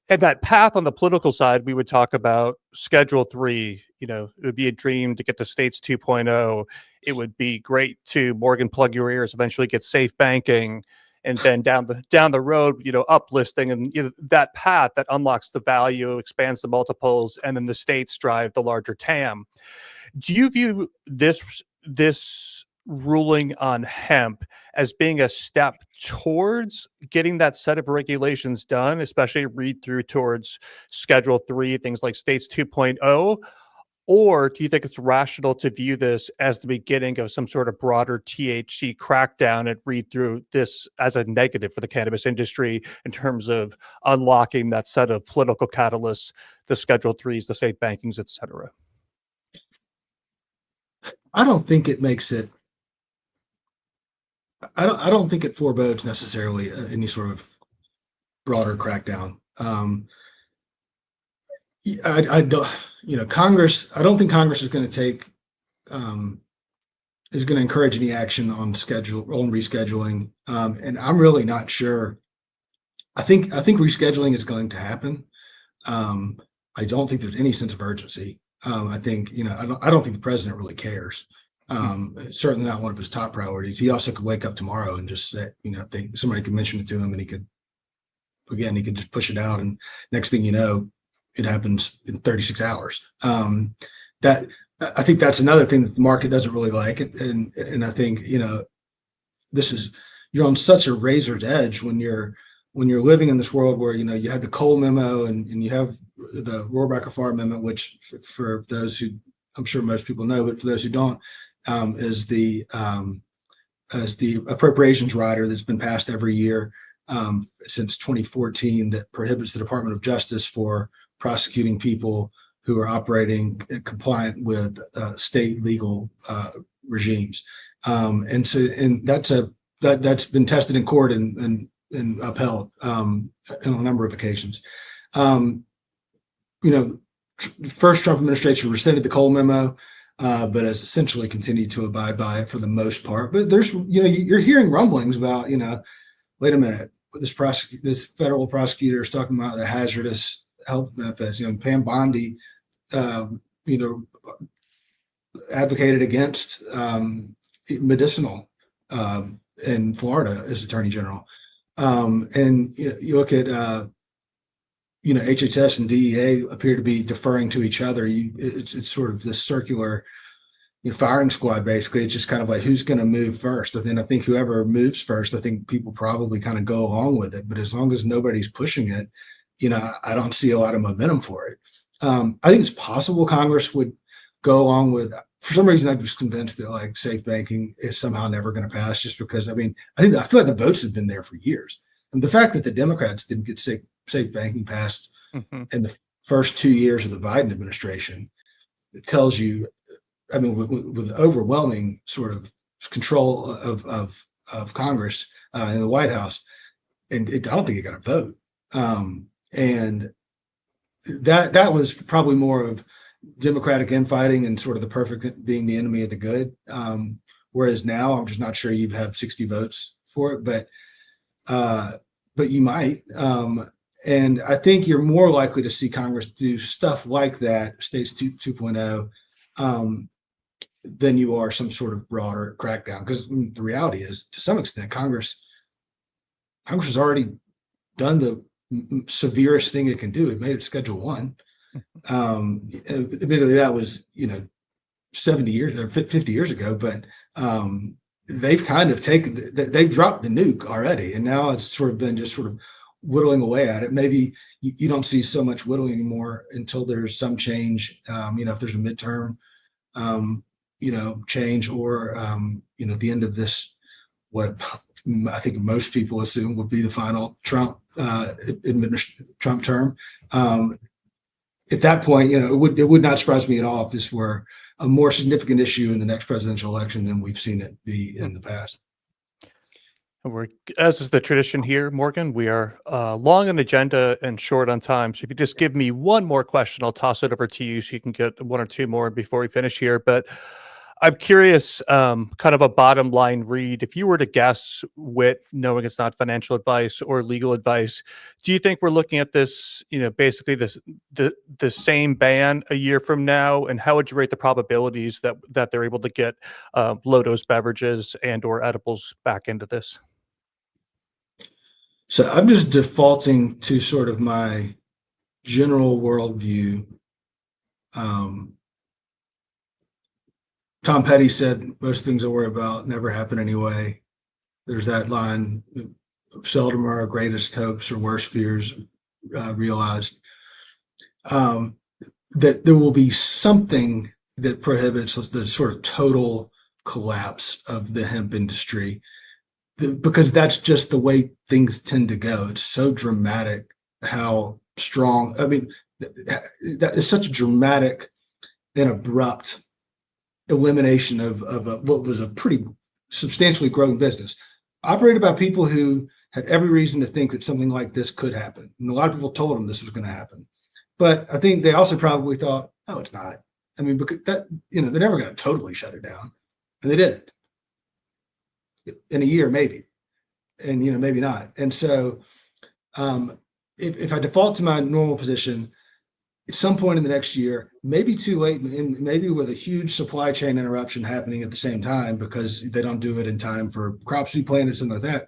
And that path on the political side, we would talk about Schedule 3. It would be a dream to get to States 2.0. It would be great to, Morgan, plug your ears, eventually get safe banking, and then down the road, uplisting, and that path that unlocks the value, expands the multiples, and then the states drive the larger TAM. Do you view this ruling on hemp as being a step towards getting that set of regulations done, especially read through towards Schedule 3, things like States 2.0? Or do you think it's rational to view this as the beginning of some sort of broader THC crackdown and read through this as a negative for the cannabis industry in terms of unlocking that set of political catalysts, the Schedule 3s, the safe bankings, et cetera? I don't think it makes it. I don't think it forebodes necessarily any sort of broader crackdown. I don't, Congress. I don't think Congress is going to is going to encourage any action on rescheduling, and I'm really not sure. I think rescheduling is going to happen. I don't think there's any sense of urgency. I think I don't think the president really cares. Certainly not one of his top priorities. He also could wake up tomorrow and just say, think somebody could mention it to him, and he could just push it out, and next thing you know, it happens in 36 hours. That I think that's another thing that the market doesn't really like, and I think you're on such a razor's edge when you're living in this world where you have the Cole memo and you have the Rohrabacher-Farr amendment, which for those who, I'm sure most people know, but for those who don't, is the appropriations rider that's been passed every year since 2014 that prohibits the Department of Justice for prosecuting people who are operating compliant with state legal regimes, and that's been tested in court and upheld on a number of occasions. First Trump administration rescinded the Cole memo, but has essentially continued to abide by it for the most part. But there's, you're hearing rumblings about, wait a minute, this federal prosecutor is talking about the hazardous health benefits. Pam Bondi, advocated against medicinal in Florida as Attorney General. And you look at HHS and DEA appear to be deferring to each other. It's sort of this circular firing squad. Basically, it's just kind of like who's going to move first. And then I think whoever moves first, I think people probably kind of go along with it. But as long as nobody's pushing it, I don't see a lot of momentum for it. I think it's possible Congress would go along with. For some reason, I'm just convinced that safe banking is somehow never going to pass, just because I feel like the votes have been there for years. And the fact that the Democrats didn't get safe banking passed in the first 2 years of the Biden administration, it tells you, with overwhelming sort of control of Congress in the White House, and I don't think it got a vote. And that was probably more of Democratic infighting and sort of the perfect being the enemy of the good. Whereas now, I'm just not sure you'd have 60 votes for it, but you might. And I think you're more likely to see Congress do stuff like that, States 2.0, than you are some sort of broader crackdown. Because the reality is, to some extent, Congress has already done the severest thing it can do. It made it Schedule 1. Admittedly, that was 70 years or 50 years ago, but they've kind of they've dropped the nuke already, and now it's sort of been just sort of whittling away at it. Maybe you don't see so much whittling anymore until there's some change. If there's a midterm, change, or the end of this, what I think most people assume would be the final Trump term. At that point, it would not surprise me at all if this were a more significant issue in the next presidential election than we've seen it be in the past. We're, as is the tradition here, Morgan, we are long on the agenda and short on time. So if you just give me one more question, I'll toss it over to you so you can get one or two more before we finish here. But I'm curious, kind of a bottom line read. If you were to guess, Whit, knowing it's not financial advice or legal advice, do you think we're looking at this, basically the same ban a year from now? And how would you rate the probabilities that they're able to get low dose beverages and or edibles back into this? So I'm just defaulting to sort of my general worldview. Tom Petty said most things I worry about never happen anyway. There's that line, seldom are our greatest hopes or worst fears realized. That there will be something that prohibits the sort of total collapse of the hemp industry, because that's just the way things tend to go. It's so dramatic how strong, I mean, that is such a dramatic and abrupt elimination of what was a pretty substantially growing business, operated by people who had every reason to think that something like this could happen. And a lot of people told them this was going to happen. But I think they also probably thought, oh, it's not. I mean, because that, they're never going to totally shut it down. And they did. In a year, maybe. And, maybe not. And so if I default to my normal position, at some point in the next year, maybe too late, and maybe with a huge supply chain interruption happening at the same time because they don't do it in time for crops to be planted, something like that,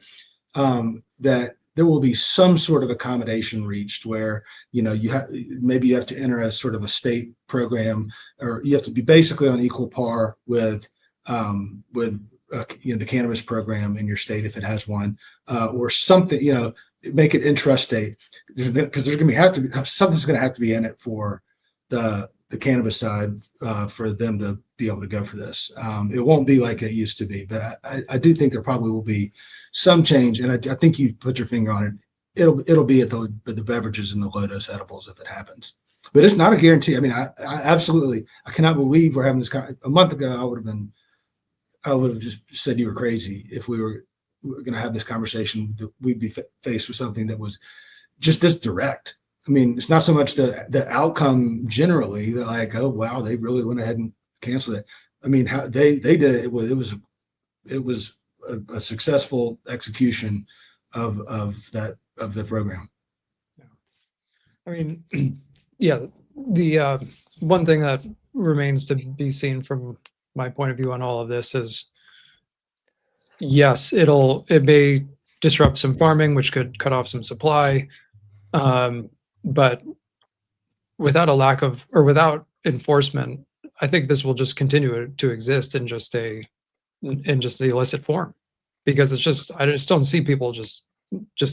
that there will be some sort of accommodation reached where, maybe you have to enter a sort of a state program, or you have to be basically on equal par with the cannabis program in your state if it has one, or something, make it intrastate, because there's going to be something's going to have to be in it for the cannabis side for them to be able to go for this. It won't be like it used to be, but I do think there probably will be some change, and I think you've put your finger on it. It'll be at the beverages and the low dose edibles if it happens, but it's not a guarantee. I mean, I absolutely, I cannot believe we're having this. A month ago, I would have just said you were crazy if we were going to have this conversation. We'd be faced with something that was just this direct. I mean, it's not so much the outcome generally that like, oh wow, they really went ahead and canceled it. I mean, how they did it. It was a successful execution of the program. Yeah. I mean, yeah, the one thing that remains to be seen from my point of view on all of this is, yes, it may disrupt some farming, which could cut off some supply. But without enforcement, I think this will just continue to exist in just the illicit form, because I just don't see people just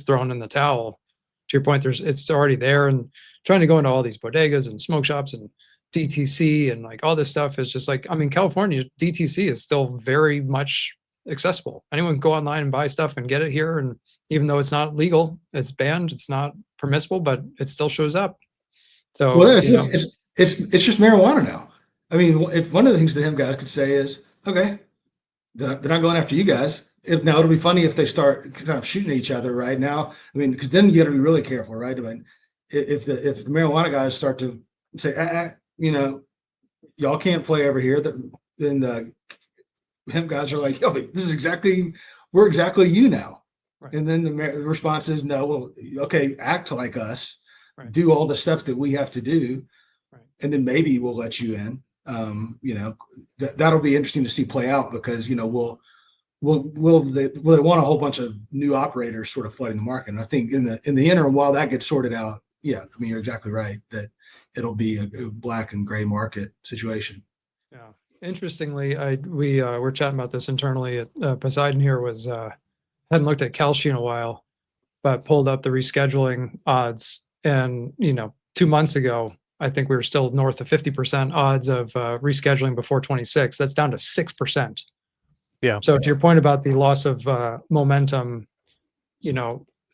throwing in the towel. To your point, it's already there, and trying to go into all these bodegas and smoke shops and DTC and like all this stuff is just like, I mean, California DTC is still very much accessible. Anyone can go online and buy stuff and get it here. And even though it's not legal, it's banned, it's not permissible, but it still shows up. So, well, it's just marijuana now. I mean, if one of the things the hemp guys could say is, okay, they're not going after you guys. Now it'll be funny if they start kind of shooting at each other right now. I mean, because then you got to be really careful, right? I mean, if the marijuana guys start to say, y'all can't play over here, then the hemp guys are like, yo, we're exactly you now. Right. And then the response is, no, well, okay, act like us, right. Do all the stuff that we have to do, right. And then maybe we'll let you in. That'll be interesting to see play out, because, they want a whole bunch of new operators sort of flooding the market. And I think in the interim, while that gets sorted out, yeah, I mean, you're exactly right that it'll be a black and gray market situation. Yeah. Interestingly, we were chatting about this internally at Poseidon here, hadn't looked at Kalshi in a while, but pulled up the rescheduling odds. And, 2 months ago, I think we were still north of 50% odds of rescheduling before 26. That's down to 6%. Yeah. So to your point about the loss of momentum,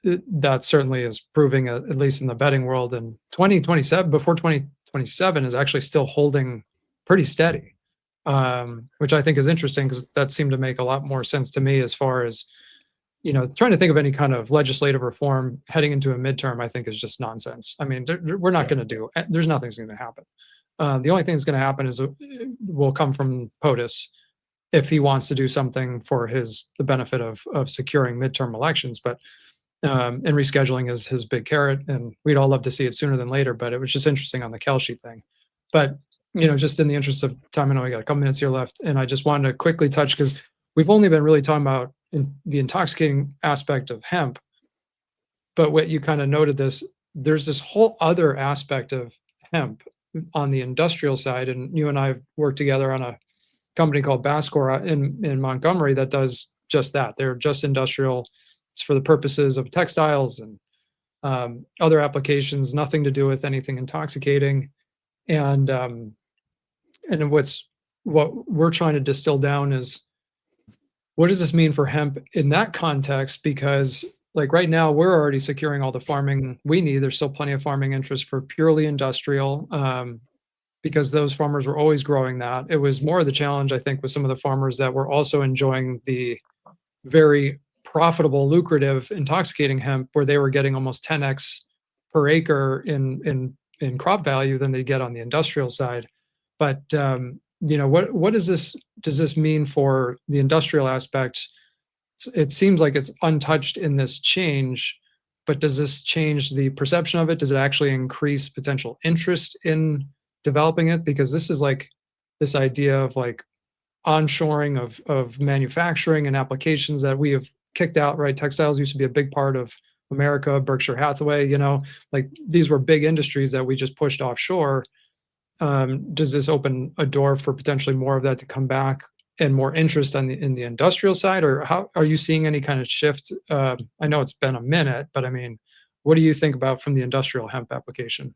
that certainly is proving, at least in the betting world, and 2027, before 2027 is actually still holding pretty steady, which I think is interesting, because that seemed to make a lot more sense to me as far as, trying to think of any kind of legislative reform heading into a midterm, I think is just nonsense. I mean, we're not going to there's nothing's going to happen. The only thing that's going to happen is will come from POTUS if he wants to do something for the benefit of securing midterm elections. But and rescheduling is his big carrot, and we'd all love to see it sooner than later. But it was just interesting on the Kelshi thing. But just in the interest of time, I know we got a couple minutes here left, and I just wanted to quickly touch, because we've only been really talking about the intoxicating aspect of hemp. But what you kind of noted there's this whole other aspect of hemp on the industrial side, and you and I have worked together on a company called Bascor in Montgomery that does just that. They're just industrial. It's for the purposes of textiles and other applications, nothing to do with anything intoxicating. And what we're trying to distill down is, what does this mean for hemp in that context? Because like right now, we're already securing all the farming we need. There's still plenty of farming interest for purely industrial, because those farmers were always growing that. It was more of the challenge, I think, with some of the farmers that were also enjoying the very profitable, lucrative, intoxicating hemp, where they were getting almost 10x per acre in crop value than they get on the industrial side. But what does this mean for the industrial aspect? It seems like it's untouched in this change, but does this change the perception of it? Does it actually increase potential interest in developing it? Because this is like this idea of like onshoring of manufacturing and applications that we have kicked out, right? Textiles used to be a big part of America, Berkshire Hathaway, like these were big industries that we just pushed offshore. Does this open a door for potentially more of that to come back and more interest in the industrial side? Or how are you seeing any kind of shift? I know it's been a minute, but I mean, what do you think about from the industrial hemp application?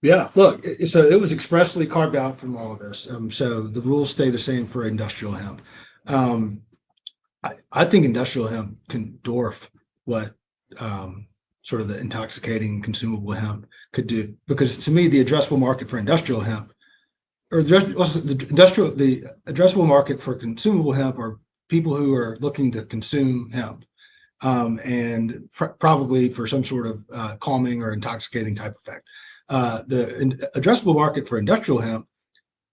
Yeah, look, so it was expressly carved out from all of this. So the rules stay the same for industrial hemp. I think industrial hemp can dwarf what sort of the intoxicating consumable hemp could do, because to me, the addressable market for industrial hemp, or the addressable market for consumable hemp, are people who are looking to consume hemp, and probably for some sort of calming or intoxicating type effect. The addressable market for industrial hemp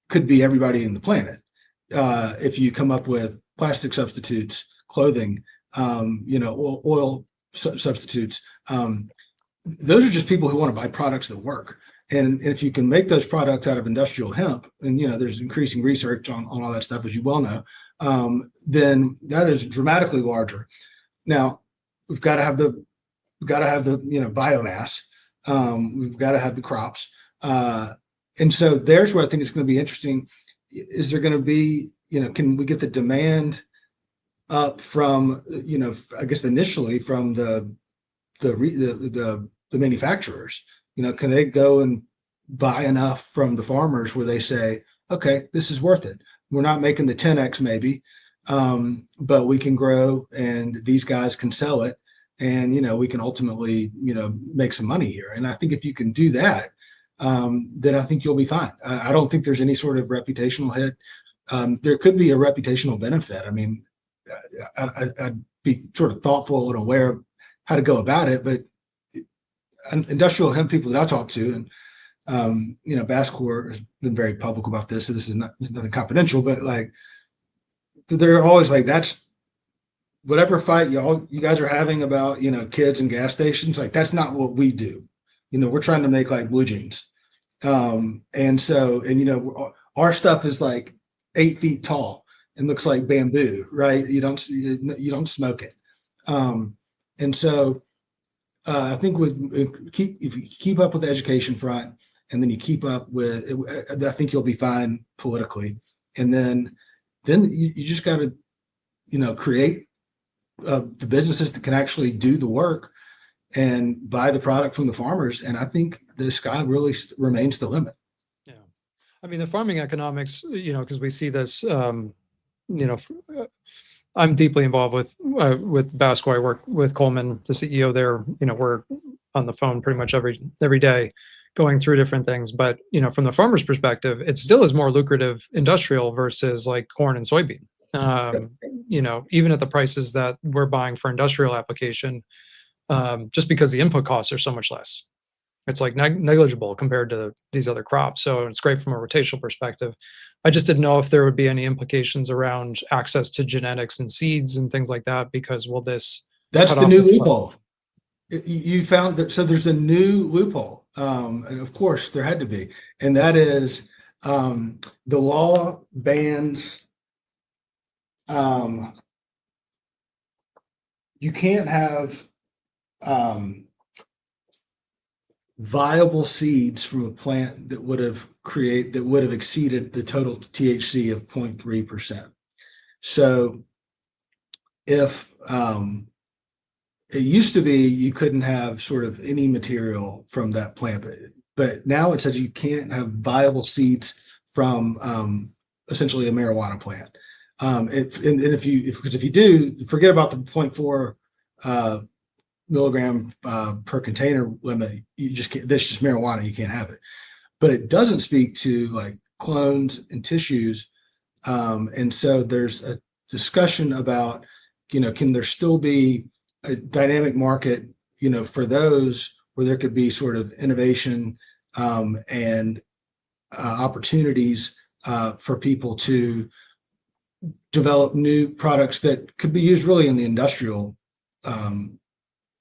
could be everybody in the planet. If you come up with plastic substitutes, clothing, oil substitutes, those are just people who want to buy products that work. And if you can make those products out of industrial hemp, and there's increasing research on all that stuff, as you well know, then that is dramatically larger. Now, we've got to have the biomass. We've got to have the crops. And so there's where I think it's going to be interesting. Is there going to be, can we get the demand up from, I guess initially from the manufacturers? Can they go and buy enough from the farmers where they say, okay, this is worth it. We're not making the 10x maybe, but we can grow and these guys can sell it. And, we can ultimately, make some money here. And I think if you can do that, then I think you'll be fine. I don't think there's any sort of reputational hit. There could be a reputational benefit. I mean, I'd be sort of thoughtful and aware of how to go about it. But industrial hemp people that I talk to, and, Bascor has been very public about this. So this is nothing confidential, but like, they're always like, that's, whatever fight you guys are having about, kids and gas stations, like that's not what we do. We're trying to make like blue jeans. And so, our stuff is like 8 feet tall and looks like bamboo, right? You don't smoke it. And so I think if you keep up with the education front, and then you keep up with it, I think you'll be fine politically. And then you just got to, create the businesses that can actually do the work and buy the product from the farmers. And I think the sky really remains the limit. Yeah. I mean, the farming economics, because we see this, I'm deeply involved with Basco. I work with Coleman, the CEO there. We're on the phone pretty much every day going through different things. But, from the farmer's perspective, it still is more lucrative industrial versus like corn and soybean. even at the prices that we're buying for industrial application, just because the input costs are so much less. It's like negligible compared to these other crops. So it's great from a rotational perspective. I just didn't know if there would be any implications around access to genetics and seeds and things like that, because will this That's cut the off new the- loophole. You found that, so there's a new loophole. And of course there had to be, and that is the law bans you can't have viable seeds from a plant that would have exceeded the total THC of 0.3%. So if it used to be you couldn't have sort of any material from that plant, but now it says you can't have viable seeds from essentially a marijuana plant. If you do, forget about the 0.4 milligram per container limit. You just can't. That's just marijuana. You can't have it. But it doesn't speak to like clones and tissues. And so there's a discussion about, can there still be a dynamic market, for those where there could be sort of innovation and opportunities for people to develop new products that could be used really in the industrial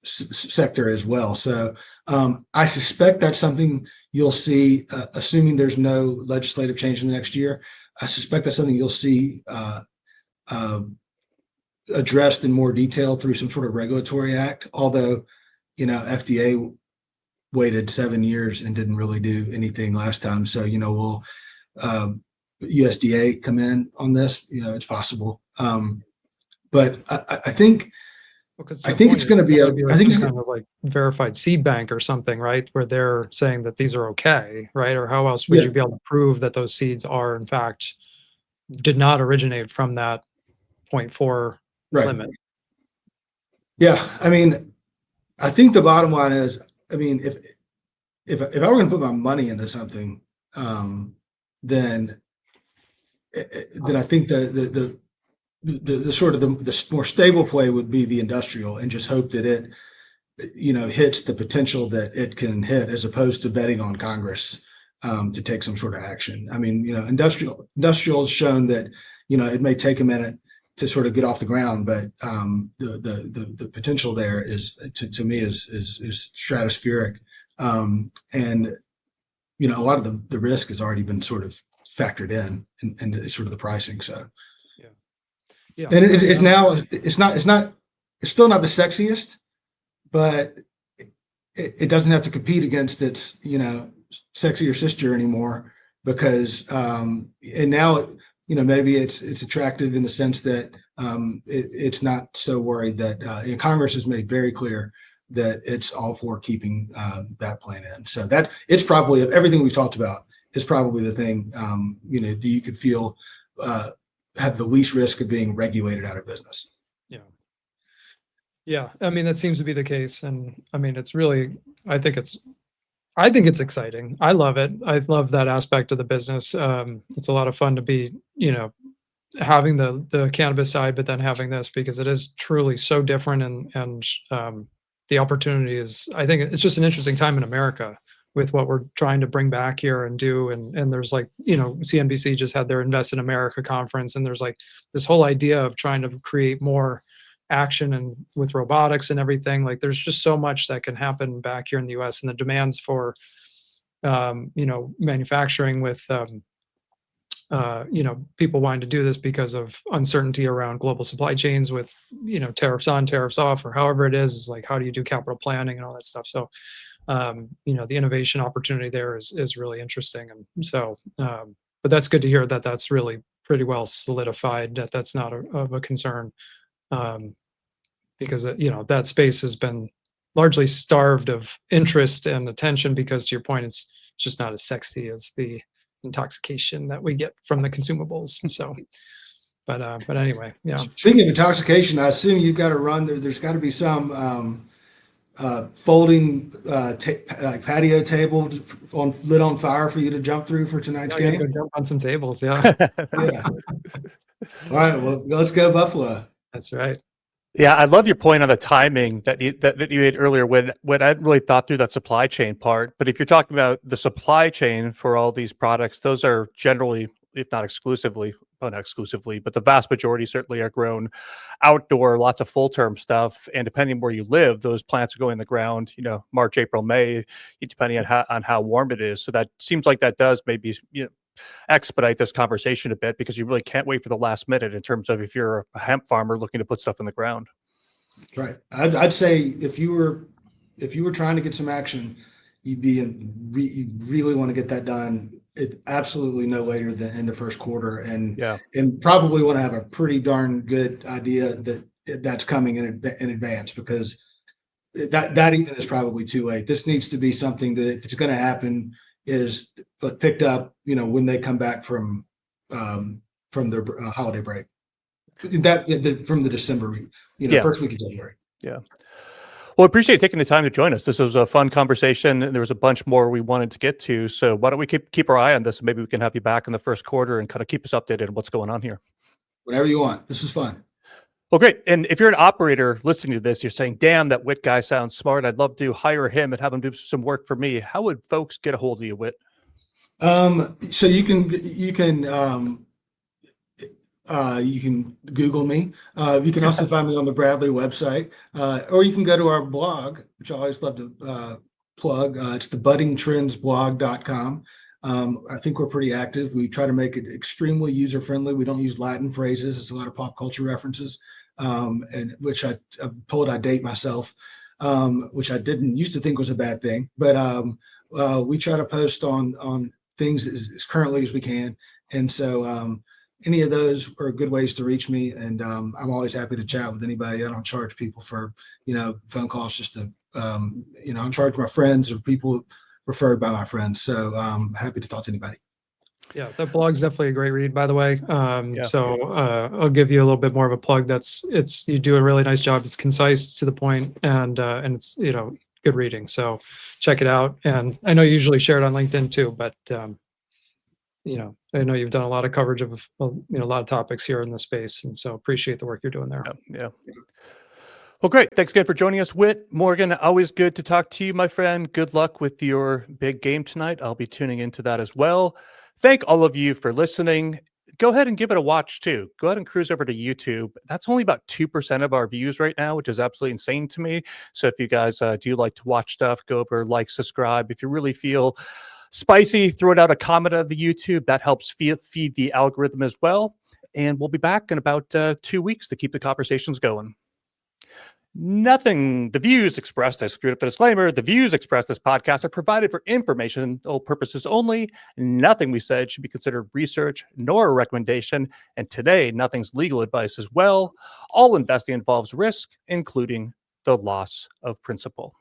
sector as well. So I suspect that's something you'll see, assuming there's no legislative change in the next year. I suspect that's something you'll see addressed in more detail through some sort of regulatory act. Although, FDA waited 7 years and didn't really do anything last time. So, we'll USDA come in on this. It's possible. But I think it's going to be I think it's kind of like verified seed bank or something, right? Where they're saying that these are okay, right? Or how else would you be able to prove that those seeds are in fact did not originate from that 0.4 limit? Yeah, I mean, I think the bottom line is, I mean, if I were going to put my money into something, then I think the sort of the more stable play would be the industrial, and just hope that it hits the potential that it can hit, as opposed to betting on Congress to take some sort of action. I mean, industrial has shown that it may take a minute to sort of get off the ground, but the potential there is to me is stratospheric, and a lot of the risk has already been sort of factored in sort of the pricing. So yeah, and it's now it's still not the sexiest, but it doesn't have to compete against its sexier sister anymore, because and now maybe it's attractive in the sense that it's not so worried that Congress has made very clear that it's all for keeping that plan in. So that it's probably, of everything we've talked about, is probably the thing that you could feel have the least risk of being regulated out of business. Yeah. I mean, that seems to be the case. And I mean, it's really, I think it's exciting. I love it. I love that aspect of the business. It's a lot of fun to be, having the cannabis side, but then having this, because it is truly so different. And the opportunity is, I think it's just an interesting time in America with what we're trying to bring back here and do. And there's like, CNBC just had their Invest in America conference, and there's like this whole idea of trying to create more action and with robotics and everything. Like there's just so much that can happen back here in the US, and the demands for, manufacturing with, people wanting to do this because of uncertainty around global supply chains with, tariffs on, tariffs off, or however it is like, how do you do capital planning and all that stuff? So, the innovation opportunity there is really interesting. And so, but that's good to hear that that's really pretty well solidified, that that's not of a concern, because, that space has been largely starved of interest and attention, because to your point, it's just not as sexy as the intoxication that we get from the consumables. So, but anyway, yeah. Speaking of intoxication, I assume you've got to run there. There's got to be some folding like patio table lit on fire for you to jump through for tonight's game. Go jump on some tables. Yeah. Yeah. All right, well, let's go Buffalo. That's right. Yeah, I love your point on the timing that that you made earlier when I hadn't really thought through that supply chain part. But if you're talking about the supply chain for all these products, those are generally, if not exclusively, well, not exclusively, but the vast majority certainly are grown outdoor, lots of full term stuff. And depending where you live, those plants are going in the ground, March, April, May, depending on how warm it is. So that seems like that does maybe, expedite this conversation a bit, because you really can't wait for the last minute in terms of if you're a hemp farmer looking to put stuff in the ground. Right. I'd say if you were trying to get some action, you'd be you really want to get that done. Absolutely no later than end of first quarter, and probably want to have a pretty darn good idea that's coming in advance, because that even is probably too late. This needs to be something that, if it's going to happen, is picked up, when they come back from their holiday break. From the December, first week of January. Yeah. Well, I appreciate you taking the time to join us. This was a fun conversation, and there was a bunch more we wanted to get to. So why don't we keep our eye on this, and maybe we can have you back in the first quarter and kind of keep us updated on what's going on here. Whatever you want. This is fun. Well, great. And if you're an operator listening to this, you're saying, damn, that Whitt guy sounds smart. I'd love to hire him and have him do some work for me. How would folks get a hold of you, Whitt? So you can Google me. You can also find me on the Bradley website, or you can go to our blog, which I always love to plug. It's the buddingtrendsblog.com. I think we're pretty active. We try to make it extremely user friendly. We don't use Latin phrases. It's a lot of pop culture references, and which I'm told I date myself, which I didn't used to think was a bad thing. But we try to post on things as currently as we can, and so any of those are good ways to reach me. And I'm always happy to chat with anybody. I don't charge people for phone calls. Just to I charge my friends or people referred by my friends. So I'm happy to talk to anybody. Yeah, that blog's definitely a great read, by the way. So I'll give you a little bit more of a plug. You do a really nice job. It's concise, to the point, and it's good reading. So check it out. And I know you usually share it on LinkedIn too, but I know you've done a lot of coverage of a lot of topics here in the space, and so appreciate the work you're doing there. Yeah. Well, great. Thanks again for joining us, Whitt. Morgan, always good to talk to you, my friend. Good luck with your big game tonight. I'll be tuning into that as well. Thank all of you for listening. Go ahead and give it a watch too. Go ahead and cruise over to YouTube. That's only about 2% of our views right now, which is absolutely insane to me. So if you guys do like to watch stuff, go over, like, subscribe. If you really feel spicy, throw it out a comment on the YouTube. That helps feed the algorithm as well. And we'll be back in about 2 weeks to keep the conversations going. The views expressed, I screwed up the disclaimer. The views expressed in this podcast are provided for informational purposes only. Nothing we said should be considered research nor a recommendation. And today, nothing's legal advice as well. All investing involves risk, including the loss of principal.